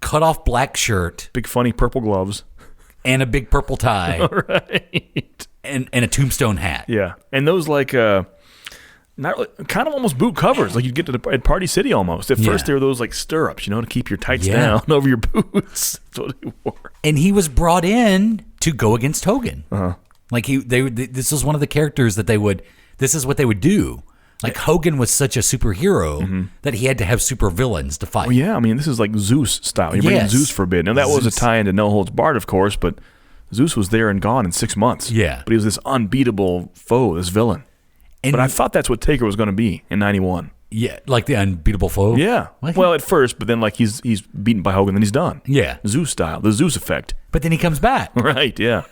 cut off black shirt, big funny purple gloves, and a big purple tie. Right. And a tombstone hat. Yeah. And those not kind of almost boot covers, like you'd get at Party City almost. At first, they were those like stirrups, to keep your tights down over your boots. That's what he wore. And he was brought in to go against Hogan. Like this was one of the characters that this is what they would do Like Hogan was such a superhero that he had to have supervillains to fight. Well, yeah, I mean, this is like Zeus style. You're bringing Zeus for a bit. Now, that was a tie into No Holds Barred, of course, but Zeus was there and gone in 6 months. Yeah. But he was this unbeatable foe, this villain. But I thought that's what Taker was going to be in 91. Yeah, like the unbeatable foe? Yeah. Well, at first, but then like he's beaten by Hogan, then he's done. Yeah. Zeus style, the Zeus effect. But then he comes back. Right, yeah.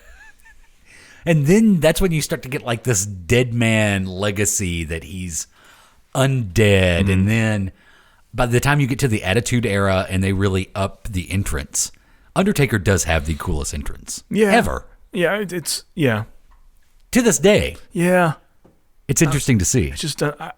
And then that's when you start to get like this dead man legacy that he's undead. And then by the time you get to the Attitude Era and they really up the entrance, Undertaker does have the coolest entrance ever. Yeah, it's to this day. Yeah. It's interesting to see. It's just, I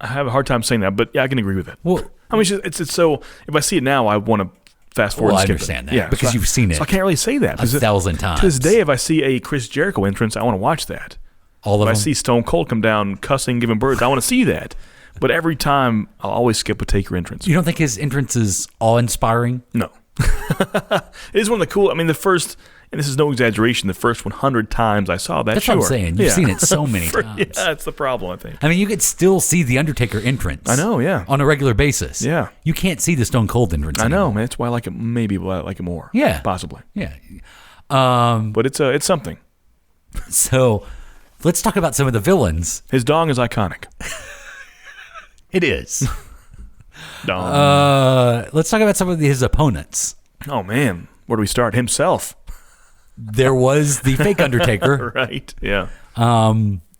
have a hard time saying that, but yeah, I can agree with it. Well, I mean, it's so, if I see it now, I want to fast forward and skip I understand it. that. Yeah, because you've seen it. So I can't really say that. 1,000 times. To this day, if I see a Chris Jericho entrance, I want to watch that. All of them? If I see Stone Cold come down cussing, giving birds, I want to see that. But every time, I'll always skip a Taker entrance. You don't think his entrance is awe-inspiring? No. It is one of the cool, I mean, the first, and this is no exaggeration, the first 100 times I saw that, That's what I'm saying. You've seen it so many times. Yeah, that's the problem, I think. I mean, you could still see the Undertaker entrance. I know, yeah. On a regular basis. Yeah. You can't see the Stone Cold entrance I know, anymore. man. That's why I like it, maybe why I like it more. Yeah. Possibly. Yeah. But it's something. So, let's talk about some of the villains. His dong is iconic. It is. Dong. Let's talk about some of his opponents. Oh, man. Where do we start? Himself. There was the fake Undertaker. Right. Yeah.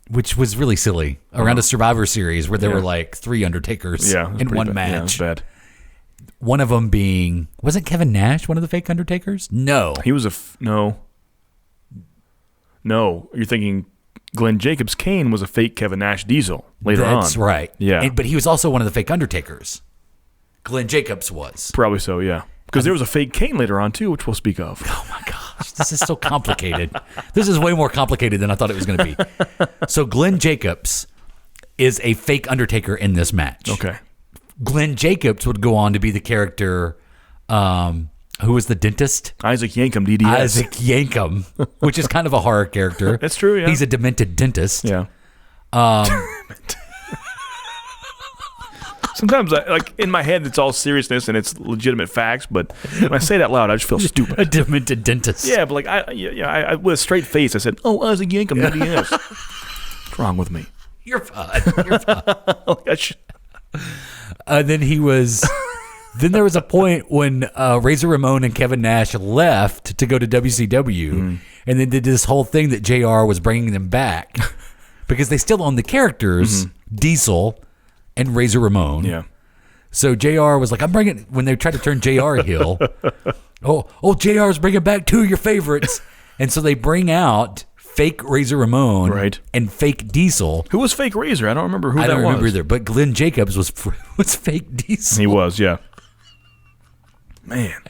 Which was really silly. Around a Survivor Series where there were like 3 Undertakers in one match. Yeah, it was bad. One of them being, wasn't Kevin Nash one of the fake Undertakers? No. He was no. You're thinking Glenn Jacobs Kane was a fake Kevin Nash Diesel later on. That's right. Yeah. But he was also one of the fake Undertakers. Glenn Jacobs was. Probably so, yeah. Because there was a fake Kane later on, too, which we'll speak of. Oh, my gosh. This is so complicated. This is way more complicated than I thought it was going to be. So Glenn Jacobs is a fake Undertaker in this match. Okay. Glenn Jacobs would go on to be the character who was the dentist? Isaac Yankem, DDS. Isaac Yankem, which is kind of a horror character. That's true, yeah. He's a demented dentist. Yeah. Sometimes, in my head, it's all seriousness and it's legitimate facts, but when I say it out loud, I just feel stupid. A demented dentist. Yeah, but I with a straight face, I said, "Oh, Isaac Yankem, DDS." What's wrong with me? You're fine. You're fine. Then he was. Then there was a point when Razor Ramon and Kevin Nash left to go to WCW, and then did this whole thing that JR was bringing them back because they still own the characters, Diesel and Razor Ramon. Yeah. So JR was like, I'm bringing, when they tried to turn JR heel, JR's bringing back 2 of your favorites. And so they bring out fake Razor Ramon and fake Diesel. Who was fake Razor? I don't remember who that was. I don't remember either, but Glenn Jacobs was fake Diesel. He was, yeah. Man.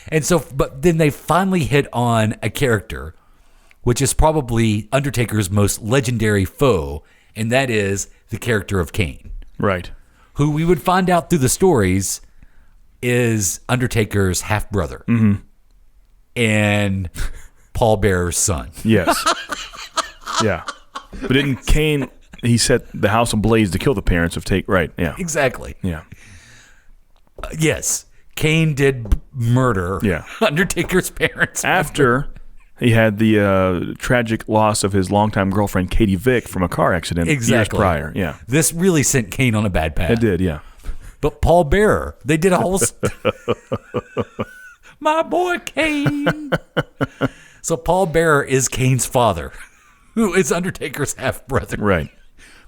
And so, but then they finally hit on a character, which is probably Undertaker's most legendary foe, and that is the character of Kane. Right. Who we would find out through the stories is Undertaker's half-brother and Paul Bearer's son. Yes. Yeah. But didn't Kane, he set the house ablaze to kill the parents of right, yeah. Exactly. Yeah. Yes. Kane did murder Undertaker's parents. After he had the tragic loss of his longtime girlfriend, Katie Vick, from a car accident years prior. Yeah. This really sent Kane on a bad path. It did, yeah. But Paul Bearer, they did a whole... My boy Kane. So Paul Bearer is Kane's father, who is Undertaker's half-brother. Right.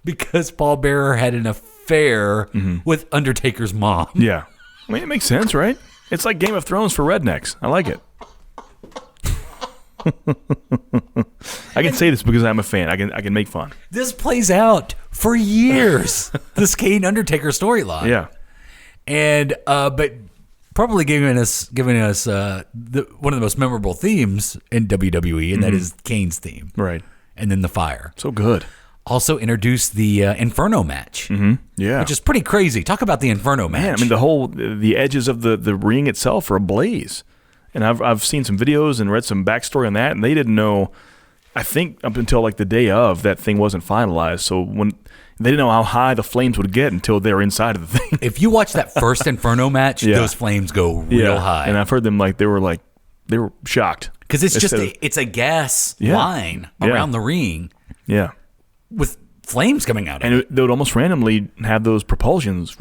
Because Paul Bearer had an affair with Undertaker's mom. Yeah. I mean, it makes sense, right? It's like Game of Thrones for rednecks. I like it. I can say this because I'm a fan. I can make fun. This plays out for years. This Kane Undertaker storyline. Yeah. And but probably giving us one of the most memorable themes in WWE, and that is Kane's theme. Right. And then the fire. So good. Also introduced the Inferno match. Yeah. Which is pretty crazy. Talk about the Inferno match. Man, I mean, the edges of the ring itself are ablaze. And I've seen some videos and read some backstory on that, and they didn't know I think up until like the day of, that thing wasn't finalized. So when they didn't know how high the flames would get until they were inside of the thing. If you watch that first Inferno match, those flames go real high. And I've heard them they were shocked. Because it's just it's a gas line around the ring. Yeah. With flames coming out of it. And they would almost randomly have those propulsions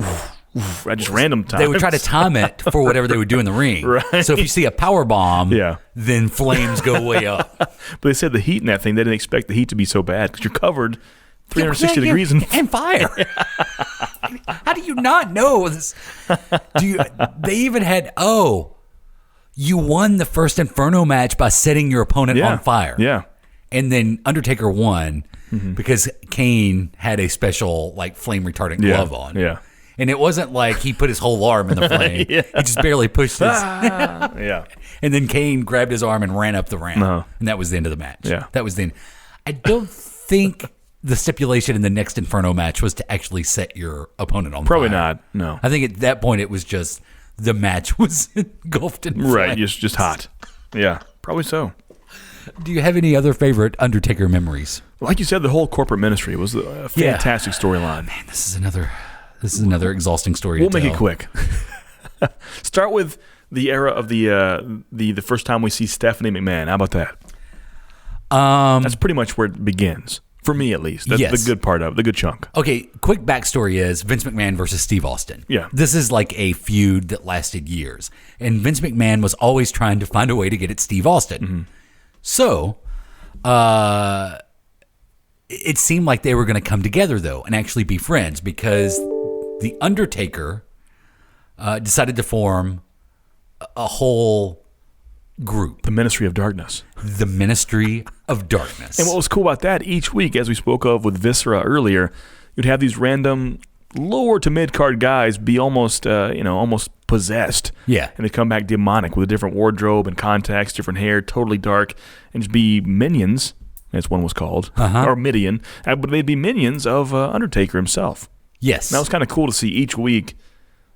at just random times. They would try to time it for whatever they would do in the ring. Right. So if you see a power bomb, then flames go way up. But they said the heat in that thing, they didn't expect the heat to be so bad because you're covered 360 degrees and fire. How do you not know this? They even had, you won the first Inferno match by setting your opponent on fire. Yeah. And then Undertaker won because Kane had a special flame retardant glove on. Yeah. And it wasn't like he put his whole arm in the flame. He just barely pushed his. Yeah. And then Kane grabbed his arm and ran up the ramp. And that was the end of the match. Yeah. That was the end. I don't think the stipulation in the next Inferno match was to actually set your opponent on fire. Probably not. No. I think at that point it was just the match was engulfed in flames. Right. Just hot. Yeah. Probably so. Do you have any other favorite Undertaker memories? Like you said, the whole corporate ministry was a fantastic storyline. Man, this is another exhausting story. We'll to make tell. it quick. Start with the era of the first time we see Stephanie McMahon. How about that? That's pretty much where it begins. For me, at least. That's the good part of it, the good chunk. Okay, quick backstory is Vince McMahon versus Steve Austin. Yeah. This is like a feud that lasted years. And Vince McMahon was always trying to find a way to get at Steve Austin. Mm-hmm. So, it seemed like they were going to come together, though, and actually be friends because The Undertaker decided to form a whole group. The Ministry of Darkness. The Ministry of Darkness. And what was cool about that, each week, as we spoke of with Viscera earlier, you'd have these random lower to mid-card guys be almost possessed. Yeah. And they come back demonic with a different wardrobe and contacts, different hair, totally dark, and just be minions, as one was called, or Midian, but they'd be minions of Undertaker himself. Yes. And that was kind of cool to see each week,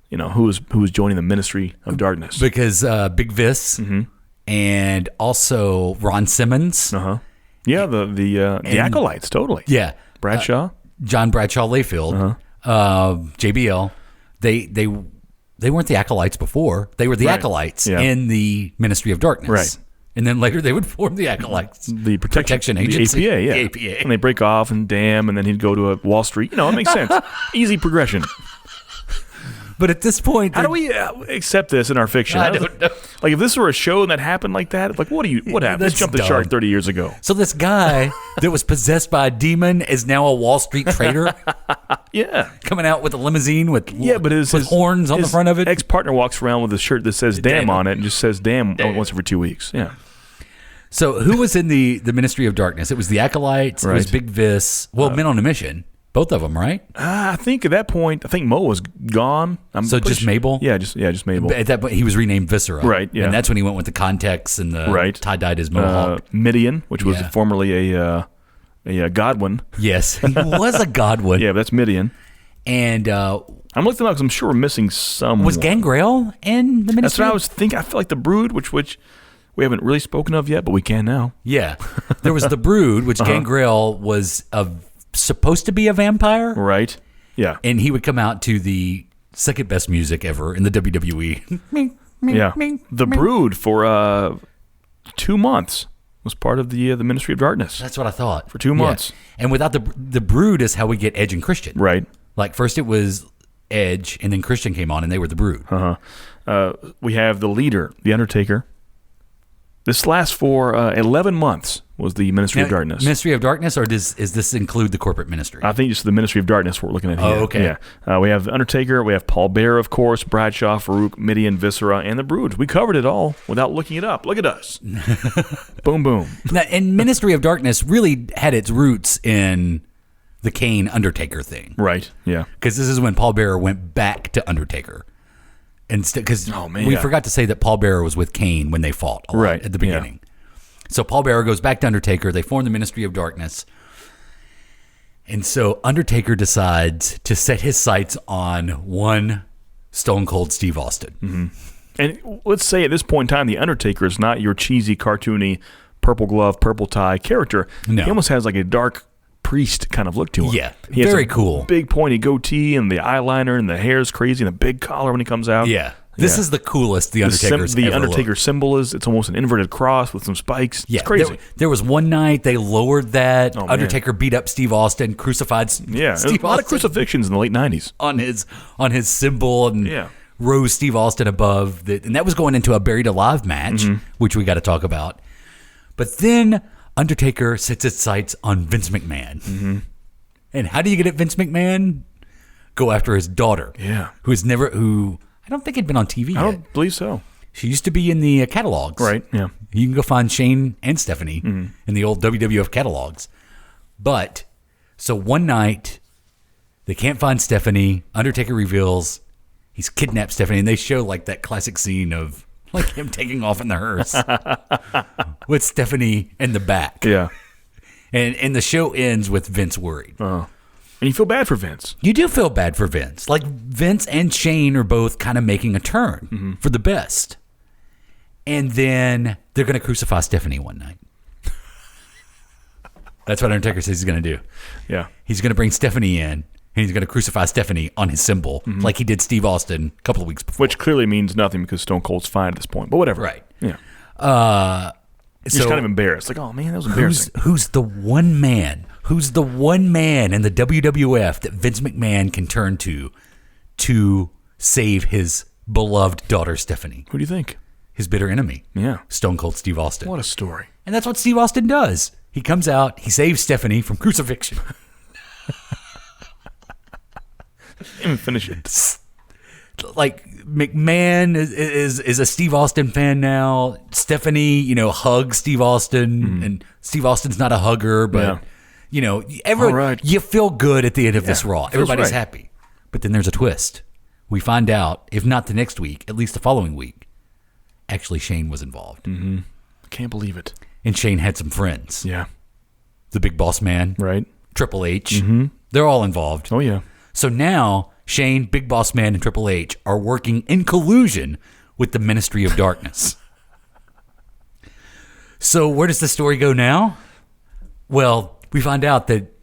who was joining the Ministry of Darkness. Because Big Vis and also Ron Simmons. Yeah, the Acolytes, totally. Yeah. Bradshaw. John Bradshaw Layfield. JBL. They weren't the Acolytes before. They were the Acolytes in the Ministry of Darkness. Right. And then later they would form the Acolytes. The Protection Agency. The APA, yeah. The APA. And they break off and damn, and then he'd go to a Wall Street. It makes sense. Easy progression. But at this point... How do we accept this in our fiction? I don't know. Like, if this were a show that happened like that, what happened? Let's jump the shark 30 years ago. So this guy that was possessed by a demon is now a Wall Street trader? Yeah. Coming out with a limousine with his horns on the front of it? Ex-partner walks around with a shirt that says damn on it and just says damn once every 2 weeks. Yeah. So who was in the Ministry of Darkness? It was the Acolytes. It was Big Vis. Well, Men on a Mission. Both of them, right? I think at that point, Mo was gone. So just Mabel? Yeah, just Mabel. At that point, he was renamed Viscera. Right, yeah. And that's when he went with the contacts and the tie-dyed his mohawk. Midian, which was formerly a Godwin. Yes, he was a Godwin. Yeah, that's Midian. And I'm looking up because I'm sure we're missing some. Was Gangrel in the Ministry? That's what I was thinking. I feel like the Brood, which we haven't really spoken of yet, but we can now. Yeah. There was the Brood, which Gangrel was supposed to be a vampire. Right. Yeah. And he would come out to the second best music ever in the WWE. Yeah. The Brood for 2 months was part of the Ministry of Darkness. That's what I thought. For 2 months. Yeah. And without the Brood is how we get Edge and Christian. Right. Like first it was Edge and then Christian came on and they were the Brood. We have the leader, The Undertaker. This lasts for 11 months was the Ministry of Darkness. Ministry of Darkness, or is this include the corporate ministry? I think just the Ministry of Darkness we're looking at here. Oh, okay. Yeah. We have The Undertaker, we have Paul Bearer, of course, Bradshaw, Farouk, Midian, Viscera, and the Brood. We covered it all without looking it up. Look at us. Boom, boom. Now, and Ministry of Darkness really had its roots in the Kane Undertaker thing. Right, yeah. Because this is when Paul Bearer went back to Undertaker. Because we forgot to say that Paul Bearer was with Kane when they fought a lot at the beginning. Yeah. So Paul Bearer goes back to Undertaker. They form the Ministry of Darkness. And so Undertaker decides to set his sights on one Stone Cold Steve Austin. Mm-hmm. And let's say at this point in time, the Undertaker is not your cheesy, cartoony purple glove, purple tie character. No. He almost has like a dark priest kind of look to him. Yeah, he has very a cool. Big pointy goatee and the eyeliner and the hair's crazy and the big collar when he comes out. Yeah. This is the coolest the Undertaker's the ever Undertaker looked. symbol it's almost an inverted cross with some spikes. Yeah, it's crazy. There was one night they lowered that. Oh, Undertaker beat up Steve Austin, crucified yeah, Steve a lot of Austin crucifixions in the late 90s. on his symbol and Yeah. rose Steve Austin above. And that was going into a Buried Alive match, which we got to talk about. But then Undertaker sets its sights on Vince McMahon. And how do you get at Vince McMahon? Go after his daughter. Yeah. Who I don't think had been on TV yet. I don't believe so. She used to be in the catalogs. Right, yeah. You can go find Shane and Stephanie in the old WWF catalogs. But, so one night, they can't find Stephanie. Undertaker reveals he's kidnapped Stephanie. And they show like that classic scene of like him taking off in the hearse with Stephanie in the back. Yeah. And the show ends with Vince worried. And you feel bad for Vince. You do feel bad for Vince. Like Vince and Shane are both kind of making a turn for the best. And then they're going to crucify Stephanie one night. That's what Undertaker says he's going to do. Yeah. He's going to bring Stephanie in, and he's going to crucify Stephanie on his symbol, like he did Steve Austin a couple of weeks before. Which clearly means nothing because Stone Cold's fine at this point. But whatever. Right. Yeah. You're So just kind of embarrassed. Like, oh, man, that was embarrassing. who's the one man in the WWF that Vince McMahon can turn to save his beloved daughter Stephanie? Who do you think? His bitter enemy. Yeah. Stone Cold Steve Austin. What a story. And that's what Steve Austin does. He comes out, he saves Stephanie from crucifixion. Didn't even finish it. Like McMahon is a Steve Austin fan now. Stephanie, hugs Steve Austin, and Steve Austin's not a hugger, but everyone, All right. you feel good at the end of this Raw. feels Everybody's right. happy. But then there's a twist. We find out, if not the next week, at least the following week, actually Shane was involved. Can't believe it. And Shane had some friends. Yeah. The Big Boss Man, Right. Triple H. They're all involved. Oh, yeah. So now Shane, Big Boss Man, and Triple H are working in collusion with the Ministry of Darkness. So where does the story go now? Well, we find out that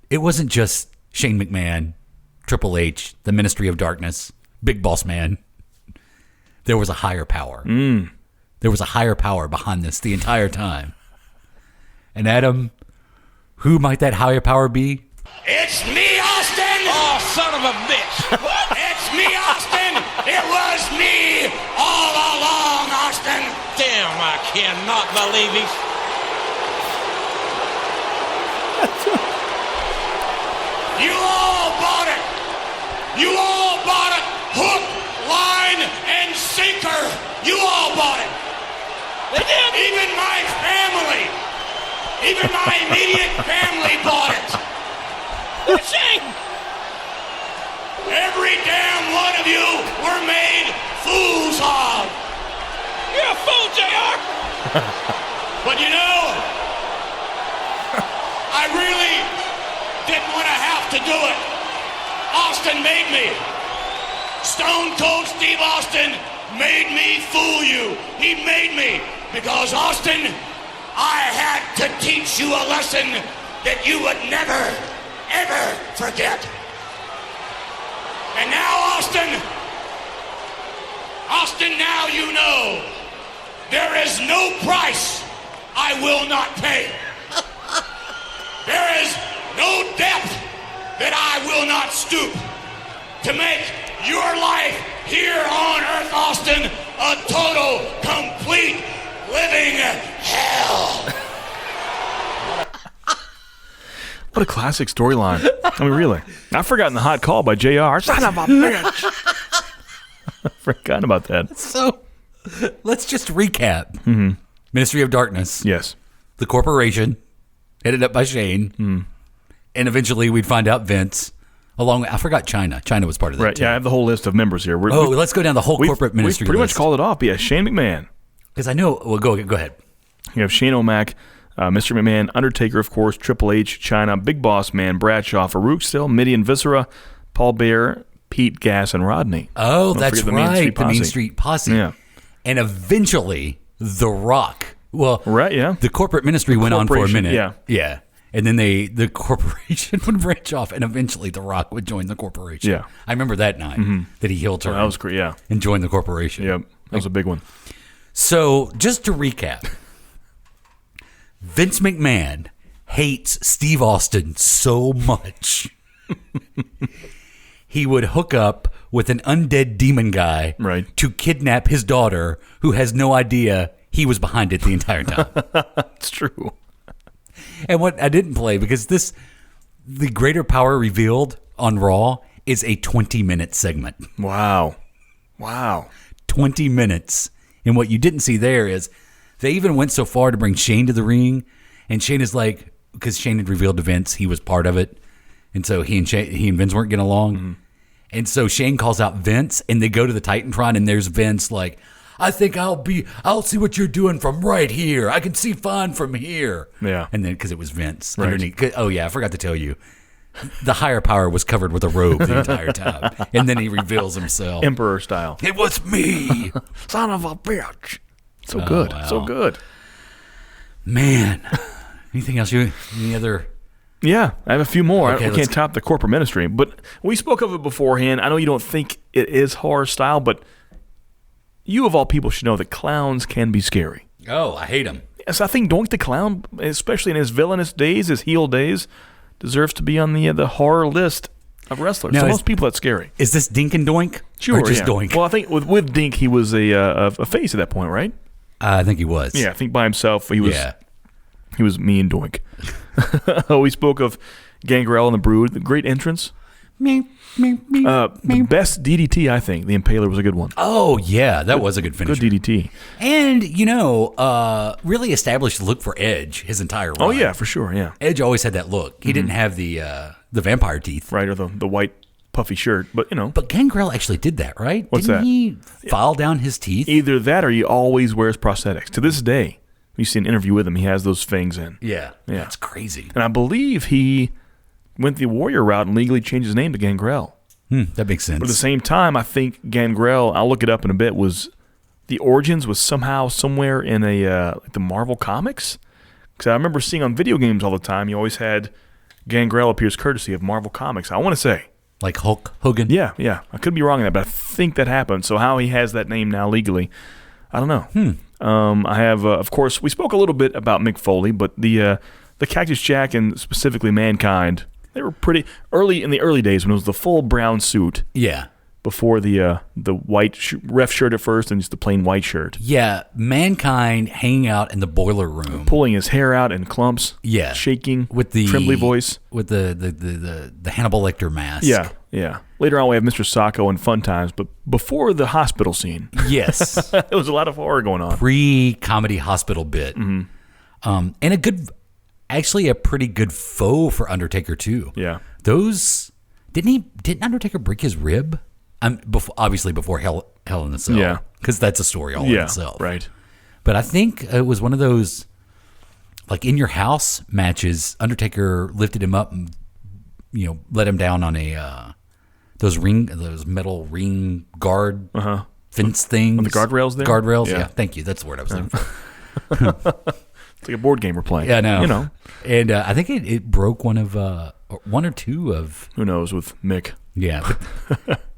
it wasn't just Shane McMahon, Triple H, the Ministry of Darkness, Big Boss Man. There was a higher power. There was a higher power behind this the entire time. And Adam, who might that higher power be? It's me, Austin! Oh, son of a bitch! It's me, Austin! It was me all along, Austin! Damn, I cannot believe it. You all bought it! You all bought it! Hook, line, and sinker! You all bought it! They did! Even my family! Even my immediate family bought it! Shame! Every damn one of you were made fools of! You're a fool, JR! But I really didn't want to have to do it. Austin made me. Stone Cold Steve Austin made me fool you. He made me. Because, Austin, I had to teach you a lesson that you would never, ever forget. And now, Austin, now you know there is no price I will not pay. There is no depth that I will not stoop to make your life here on Earth, Austin, a total, complete, living hell. What a classic storyline. I mean, really. I've forgotten the hot call by JR. Son of a bitch. I've forgotten about that. So let's just recap. Ministry of Darkness. Yes. The corporation, headed up by Shane. And eventually we'd find out Vince. I forgot China. China was part of that. Right. too. Yeah, I have the whole list of members here. Let's go down the whole corporate ministry We've pretty list. much called it off. But yeah, Shane McMahon. Because I know. Well, go ahead. You have Shane O'Mac, Mr. McMahon, Undertaker, of course, Triple H, China, Big Boss Man, Bradshaw, Farouk still, Midian Viscera, Paul Bear, Pete, Gas, and Rodney. Oh, Don't that's forget the Main right. Street The Main Posse. Street Posse. Yeah. And eventually, The Rock Well, Right, yeah. The corporate ministry went on for a corporation, minute. yeah. Yeah. And then the corporation would branch off, and eventually The Rock would join the corporation. Yeah. I remember that night that he heel turned. That was great, yeah. And joined the corporation. Yep, that was a big one. So, just to recap, Vince McMahon hates Steve Austin so much. He would hook up with an undead demon guy to kidnap his daughter, who has no idea he was behind it the entire time. It's true. And what I didn't play, because the Greater Power Revealed on Raw is a 20-minute segment. Wow. 20 minutes. And what you didn't see there is they even went so far to bring Shane to the ring. And Shane is like, because Shane had revealed to Vince he was part of it. And so he and Vince weren't getting along. Mm-hmm. And so Shane calls out Vince, and they go to the Titantron, and there's Vince like, I think I'll see what you're doing from right here. I can see fine from here. Yeah. And then, because it was Vince underneath. Oh, yeah, I forgot to tell you. The higher power was covered with a robe the entire time. And then he reveals himself. Emperor style. It was me. Son of a bitch. So good. Wow. So good. Man. Anything else? Any other? Yeah, I have a few more. Okay, we can't top the corporate ministry. But we spoke of it beforehand. I know you don't think it is horror style, but you of all people should know that clowns can be scary. Oh, I hate them. Yes, I think Doink the Clown, especially in his villainous days, his heel days, deserves to be on the horror list of wrestlers. Now, So most people, that's scary. Is this Dink and Doink? Sure, Or just yeah. Doink? Well, I think with Dink, he was a face at that point, right? I think he was. Yeah, I think by himself, he was Yeah. he was me and Doink. We spoke of Gangrel and the Brood, the great entrance. The best DDT, I think. The Impaler was a good one. Oh, yeah. That was a good finish. Good DDT. And, really established the look for Edge his entire run. Oh, yeah, for sure, yeah. Edge always had that look. He didn't have the vampire teeth. Right, or the white puffy shirt, but, But Gangrel actually did that, right? What's Didn't that? he file down his teeth? Either that or he always wears prosthetics. To this day, you see an interview with him, he has those fangs in. Yeah. Yeah. That's crazy. And I believe he went the Warrior route and legally changed his name to Gangrel. That makes sense. But at the same time, I think Gangrel, I'll look it up in a bit, the origins was somehow somewhere in like the Marvel Comics. Because I remember seeing on video games all the time, you always had Gangrel appears courtesy of Marvel Comics. I want to say. Like Hulk Hogan? Yeah. I could be wrong on that, but I think that happened. So how he has that name now legally, I don't know. I have, of course, we spoke a little bit about Mick Foley, but the Cactus Jack and specifically Mankind, they were pretty early in the early days when it was the full brown suit. Yeah. Before the white ref shirt at first and just the plain white shirt. Yeah. Mankind hanging out in the boiler room. Pulling his hair out in clumps. Yeah. Shaking. With the trembly voice. With the Hannibal Lecter mask. Yeah. Later on we have Mr. Sacco and Fun Times, but before the hospital scene. Yes. There was a lot of horror going on. Pre-comedy hospital bit. And actually a pretty good foe for Undertaker too. Yeah. Didn't Undertaker break his rib? Obviously before Hell in the Cell. Yeah. Because that's a story all in itself. Right. But I think it was one of those, like in your house matches, Undertaker lifted him up and, let him down on those metal ring guard fence things. On the guardrails there? Guardrails, yeah. Thank you. That's the word I was looking for. It's like a board game we're playing. Yeah, I know. And I think it broke one or two of. Who knows with Mick. Yeah.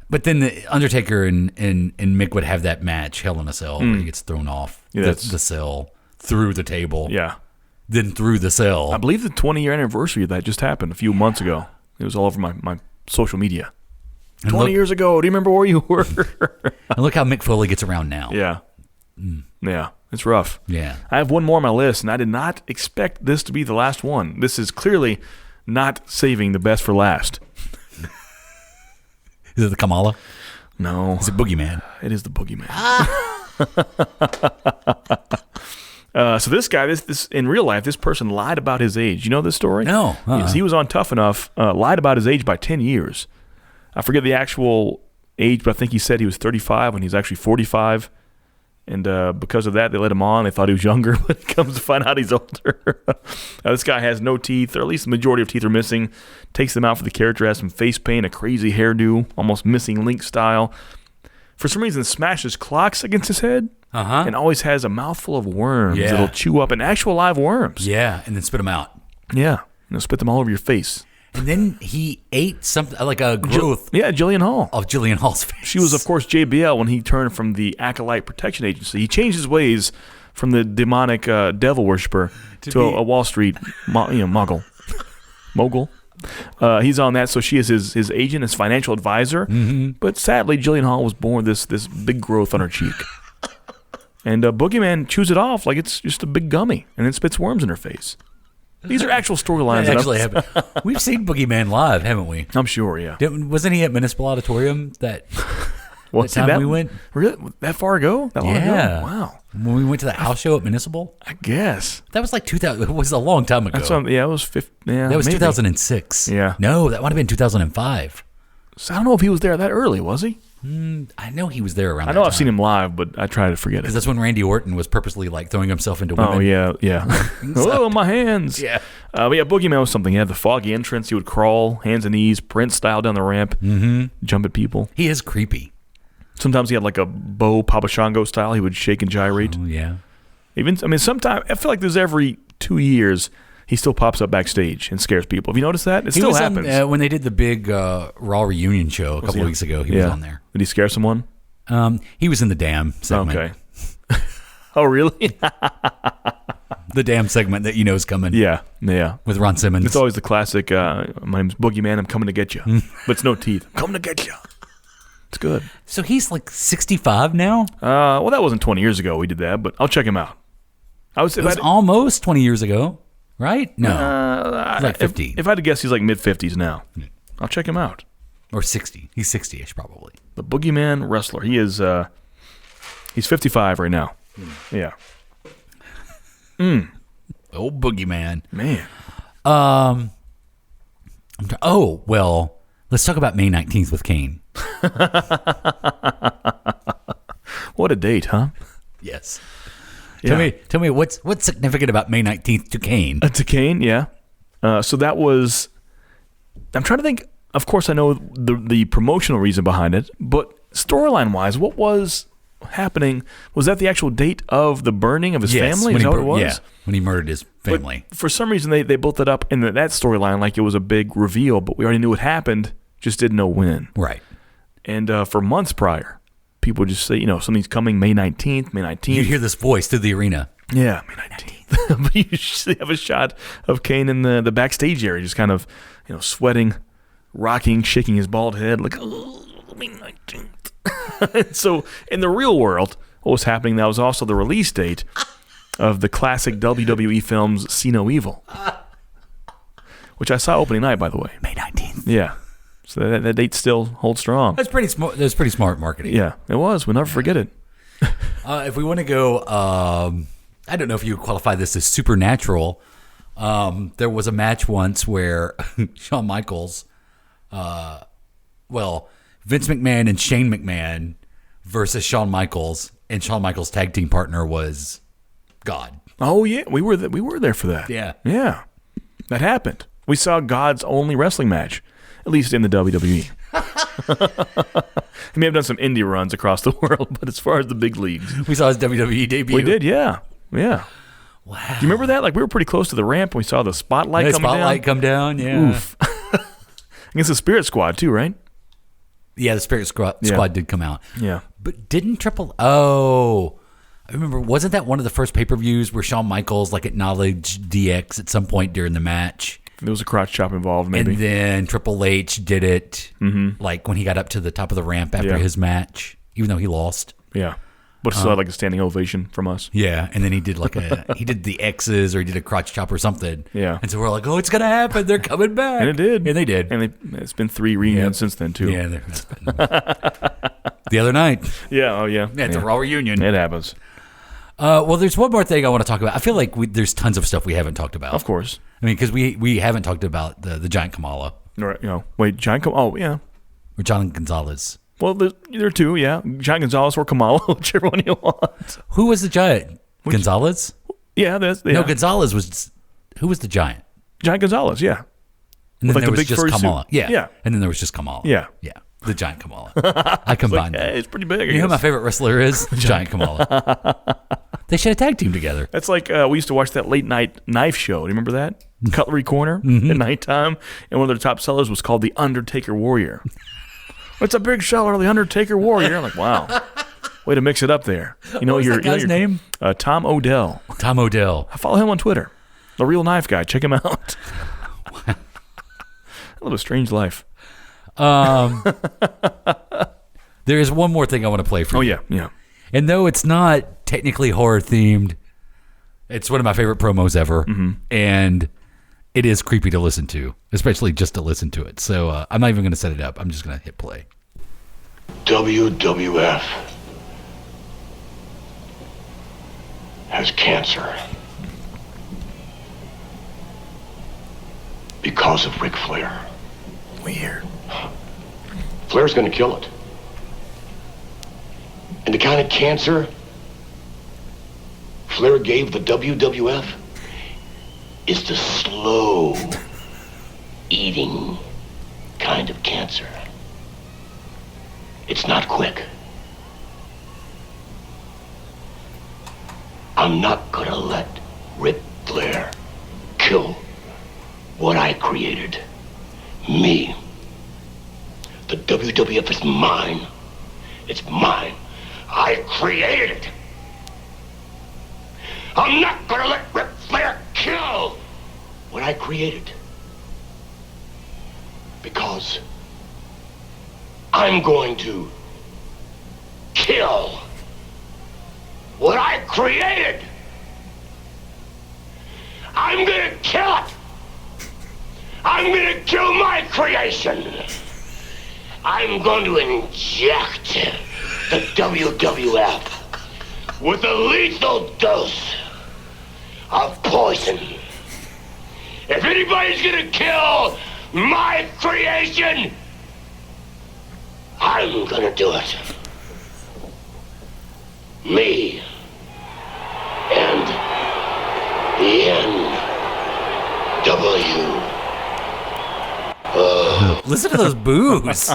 But then the Undertaker and Mick would have that match, Hell in a Cell, where he gets thrown off the cell, through the table. Yeah. Then through the cell. I believe the 20-year anniversary of that just happened a few months ago. It was all over my social media. 20 years ago. Do you remember where you were? And look how Mick Foley gets around now. Yeah. Yeah. It's rough. Yeah. I have one more on my list, and I did not expect this to be the last one. This is clearly not saving the best for last. Is it the Kamala? No. Is it Boogeyman? It is the Boogeyman. So this guy, this in real life, this person lied about his age. You know this story? No. Yes, he was on Tough Enough, lied about his age by 10 years. I forget the actual age, but I think he said he was 35 when he's actually 45. And because of that, they let him on. They thought he was younger, but he comes to find out he's older. This guy has no teeth, or at least the majority of teeth are missing. Takes them out for the character, has some face paint, a crazy hairdo, almost missing Link style. For some reason, smashes clocks against his head. and always has a mouthful of worms Yeah. that'll chew up, and actual live worms. Yeah, and then spit them out. Yeah. And they'll spit them all over your face. And then he ate something like a growth Yeah, Jillian Hall. of Jillian Hall's face. She was, of course, JBL when he turned from the Acolyte Protection Agency. He changed his ways from the demonic devil worshiper to a Wall Street mogul. Mogul. He's on that, so she is his agent, his financial advisor. Mm-hmm. But sadly, Jillian Hall was born with this big growth on her cheek. And Boogeyman chews it off like it's just a big gummy and then spits worms in her face. These are actual storylines. Actually, we've seen Boogeyman live, haven't we? I'm sure, yeah. Wasn't he at Municipal Auditorium that time we went? Really? That far ago? That long ago? Wow. When we went to the house show at Municipal? I guess. That was like 2000. It was a long time ago. It was 50. Yeah, that was maybe. 2006. Yeah. No, that might have been 2005. So I don't know if he was there that early, was he? I know he was there around. I know I've seen him live, but I try to forget it. Because that's when Randy Orton was purposely like throwing himself into women. Oh yeah. Oh, my hands. Yeah. But yeah, Boogeyman was something. He had the foggy entrance. He would crawl, hands and knees, Prince style down the ramp, jump at people. He is creepy. Sometimes he had like a Bo Papashango style. He would shake and gyrate. Oh yeah. Sometimes I feel like there's every 2 years he still pops up backstage and scares people. Have you noticed that? It still happens. When they did the big Raw reunion show a couple weeks ago, he was on there. Did he scare someone? He was in the Damn segment. Okay. Oh, really? The Damn segment that you know is coming. Yeah. With Ron Simmons. It's always the classic, my name's Boogeyman, I'm coming to get you. But it's no teeth. I'm coming to get you. It's good. So he's like 65 now? Well, that wasn't 20 years ago we did that, but I'll check him out. It was almost 20 years ago, right? No. He's like 50. If I had to guess, he's like mid-50s now. I'll check him out. Or 60. He's 60-ish probably. The Boogeyman Wrestler. He is, he's 55 right now. Yeah. Oh, Boogeyman. Man. Well, let's talk about May 19th with Kane. What a date, huh? Yes. Yeah. Tell me what's significant about May 19th to Kane? To Kane, yeah. So that was, I'm trying to think, of course I know the promotional reason behind it, but storyline-wise, what was happening? Was that the actual date of the burning of his family? Is that what it was? Yeah, when he murdered his family. But for some reason, they built it up in that storyline like it was a big reveal, but we already knew what happened, just didn't know when. Right. And for months prior, people would just say, something's coming May 19th, May 19th. You hear this voice through the arena. Yeah, May 19th. But you usually have a shot of Kane in the backstage area, just kind of, sweating, rocking, shaking his bald head, like, oh, May 19th. So in the real world, what was happening, that was also the release date of the classic WWE films See No Evil, which I saw opening night, by the way. May 19th. Yeah. So that date still holds strong. That's pretty smart. That's pretty smart marketing. Yeah, it was. We'll never forget it. If we want to go, I don't know if you would qualify this as supernatural. There was a match once where Shawn Michaels, Vince McMahon and Shane McMahon versus Shawn Michaels, and Shawn Michaels' tag team partner was God. Oh yeah, we were there for that. Yeah, that happened. We saw God's only wrestling match, at least in the WWE. He may have done some indie runs across the world, but as far as the big leagues, we saw his WWE debut. We did, yeah. Wow. Do you remember that? Like we were pretty close to the ramp, and we saw the spotlight come down. Yeah. Oof. Against the Spirit Squad too, right? Yeah, the Spirit Squad did come out. Yeah. But didn't I remember, wasn't that one of the first pay-per-views where Shawn Michaels acknowledged DX at some point during the match? There was a crotch chop involved, maybe. And then Triple H did it when he got up to the top of the ramp after his match, even though he lost. Yeah. But still had a standing ovation from us. Yeah, and then he did he did the X's or he did a crotch chop or something. Yeah. And so we're like, oh, it's going to happen. They're coming back. And it did. And they did. And it's been 3 reunions since then, too. Yeah. The other night. Yeah, oh yeah. It's a Raw reunion. It happens. Well, there's one more thing I want to talk about. I feel like there's tons of stuff we haven't talked about. Of course. I mean, because we haven't talked about the Giant Kamala. Right, wait, Giant Kamala? Oh, yeah. Or John Gonzalez. Well, there are two, yeah. Giant Gonzalez or Kamala, whichever one you want. Who was the Giant? Gonzalez? Yeah, No, Gonzalez was... Who was the Giant? Giant Gonzalez, yeah. And then there was big just Kamala. Suit. Yeah. And then there was just Kamala. Yeah. Yeah. the Giant Kamala. I combined them. Hey, it's pretty big. I You know who my guess. favorite wrestler is? Giant Kamala. They should have tag team together. That's like we used to watch that late night knife show. Do you remember that? Cutlery Corner at nighttime. And one of their top sellers was called the Undertaker Warrior. It's a big seller, the Undertaker Warrior. I'm like, wow. Way to mix it up there. You know, What was that guy's name? Tom Odell. Tom Odell. I follow him on Twitter. The Real Knife Guy. Check him out. I live a strange life. There is one more thing I want to play for you. Oh, yeah. And though it's not technically horror themed, it's one of my favorite promos ever. And it is creepy to listen to, especially just to listen to it. So I'm not even going to set it up. I'm just going to hit play. WWF has cancer because of Ric Flair. Weird. Flair's gonna kill it. And the kind of cancer Flair gave the WWF is the slow eating kind of cancer. It's not quick. I'm not gonna let Ric Flair kill what I created. Me. The WWF is mine. It's mine. I created it. I'm not gonna let Ric Flair kill what I created. Because I'm going to kill what I created. I'm gonna kill it. I'm gonna kill my creation. I'm going to inject the WWF with a lethal dose of poison. If anybody's gonna kill my creation, I'm gonna do it. Me and the NW. Listen to those boos.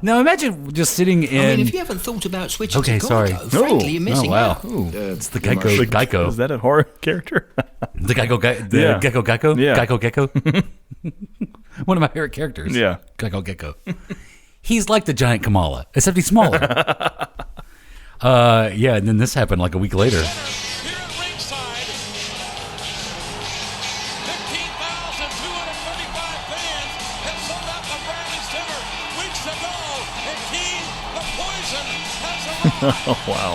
Now imagine just sitting in. I mean, if you haven't thought about switching Okay, to sorry. Geico, frankly, you're missing out. It's the Geico. Is that a horror character? The Geico. Yeah. Gecko. Yeah. Geico Gecko. One of my favorite characters. Yeah. Geico Gecko. He's like the Giant Kamala, except he's smaller. Yeah, and then this happened like a week later. Here at ringside, 15,235 fans have sold out the Bradley Center weeks ago, and King the Poison has arrived. Oh, wow.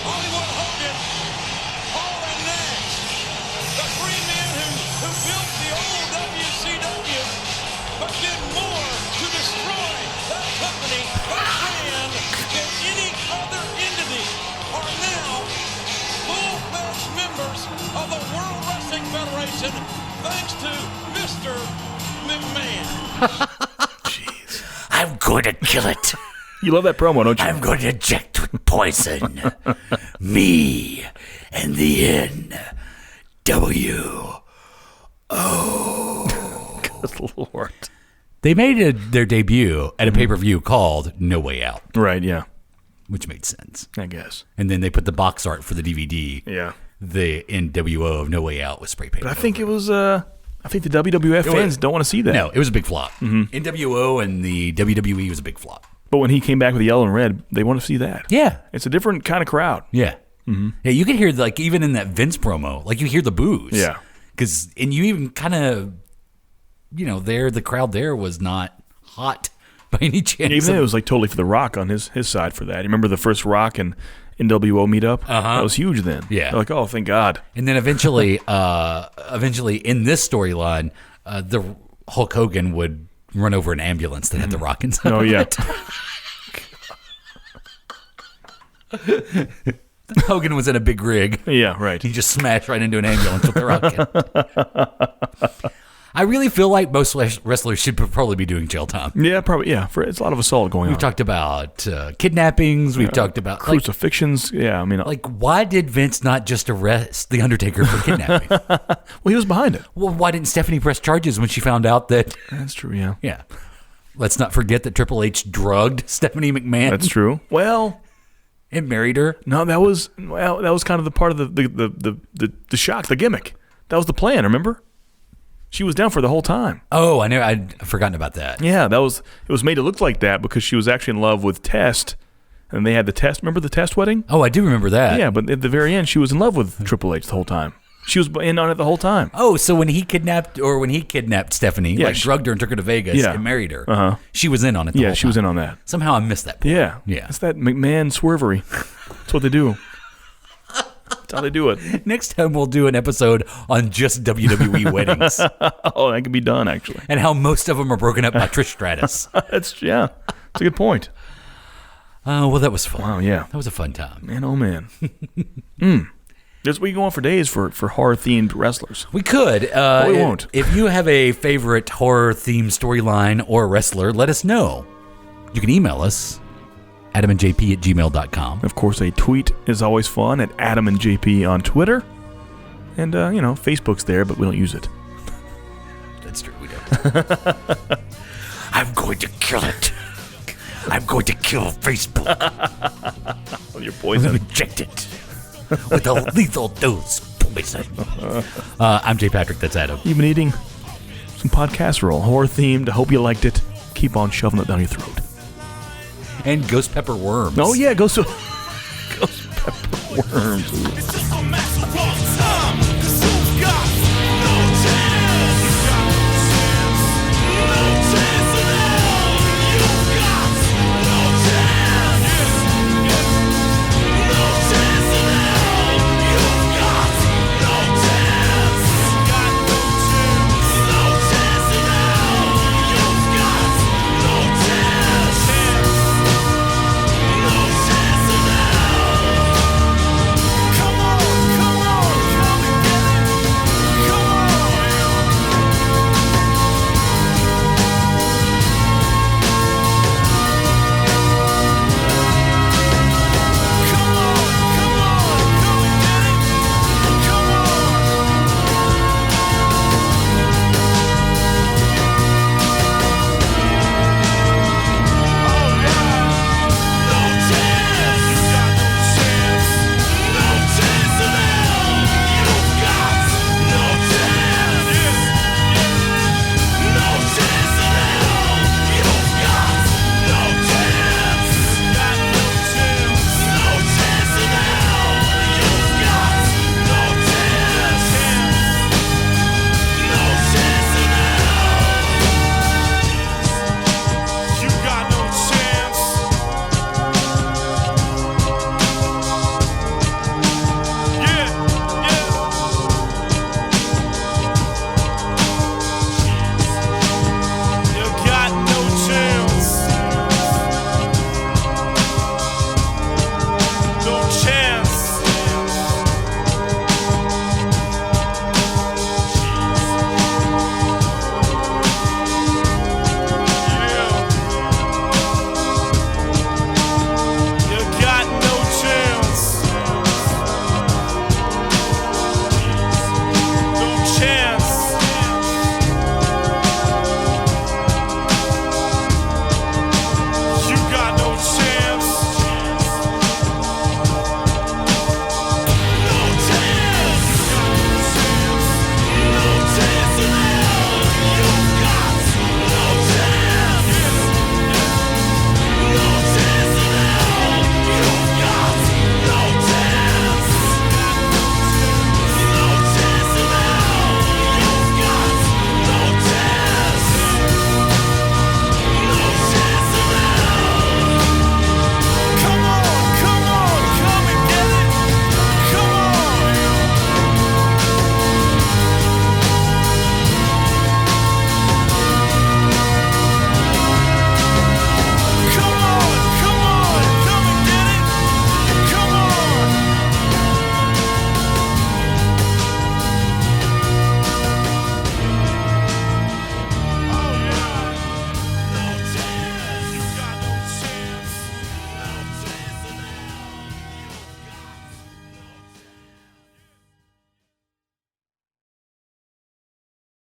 Hollywood Hogan, Hall and Nash, the three men who built the old WCW, but did more to destroy that company, that brand, than any other entity, are now full-fledged members of the World Wrestling Federation, thanks to Mr. McMahon. I'm going to kill it. You love that promo, don't you? I'm going to inject with poison. Me and the NWO. Good Lord. They made their debut at a pay-per-view called No Way Out, Right, yeah. which made sense. I guess. And then they put the box art for the DVD. Yeah. The NWO of No Way Out with spray paint. But I think it was, I think the WWF fans don't want to see that. No, it was a big flop. NWO and the WWE was a big flop. But when he came back with the yellow and red, they want to see that. Yeah. It's a different kind of crowd. Yeah. Yeah, you could hear, like, even in that Vince promo, like, you hear the boos. Yeah. And you even kind of, the crowd there was not hot by any chance. Even though it was like totally for The Rock on his side for that. You remember the first Rock and NWO meetup? That was huge then. Yeah. They're like, oh, thank God. And then eventually in this storyline, the Hulk Hogan would run over an ambulance that had the Rock inside. Oh, yeah. Hogan was in a big rig. Yeah, right. He just smashed right into an ambulance with the Rock. I really feel like most wrestlers should probably be doing jail time. Yeah, probably. Yeah, it's a lot of assault going on. We've talked about kidnappings. We've talked about crucifixions. Yeah, I mean, like, why did Vince not just arrest the Undertaker for kidnapping? Well, he was behind it. Well, why didn't Stephanie press charges when she found out that? That's true. Yeah. Yeah. Let's not forget that Triple H drugged Stephanie McMahon. That's true. Well, and married her. No, that was kind of the part of the shock, the gimmick. That was the plan. Remember? She was down for the whole time. Oh, I know. I'd forgotten about that. Yeah, it was made to look like that because she was actually in love with Test, and they had the Test. Remember the Test wedding? Oh, I do remember that. Yeah, but at the very end, she was in love with Triple H the whole time. She was in on it the whole time. Oh, so when he kidnapped Stephanie, drugged her and took her to Vegas and married her, she was in on it the whole time. Yeah, she was in on that. Somehow I missed that point. Yeah. It's that McMahon swervery. That's what they do. That's how they do it. Next time we'll do an episode on just WWE weddings. Oh, that could be done, actually. And how most of them are broken up by Trish Stratus. That's a good point. Well, that was fun. Wow, yeah. That was a fun time. Man, oh, man. We can go on for days for horror-themed wrestlers. We could. But we won't. If you have a favorite horror-themed storyline or wrestler, let us know. You can email us, adamandjp@gmail.com. Of course, a tweet is always fun at adamandjp on Twitter. And, Facebook's there, but we don't use it. That's true, we don't. I'm going to kill it. I'm going to kill Facebook. With your poison. Reject it. With a lethal dose poison. I'm Jay Patrick. That's Adam. You've been eating some podcast roll, horror themed. I hope you liked it. Keep on shoving it down your throat. And ghost pepper worms. Oh yeah, ghost pepper worms. It's just a matter of time.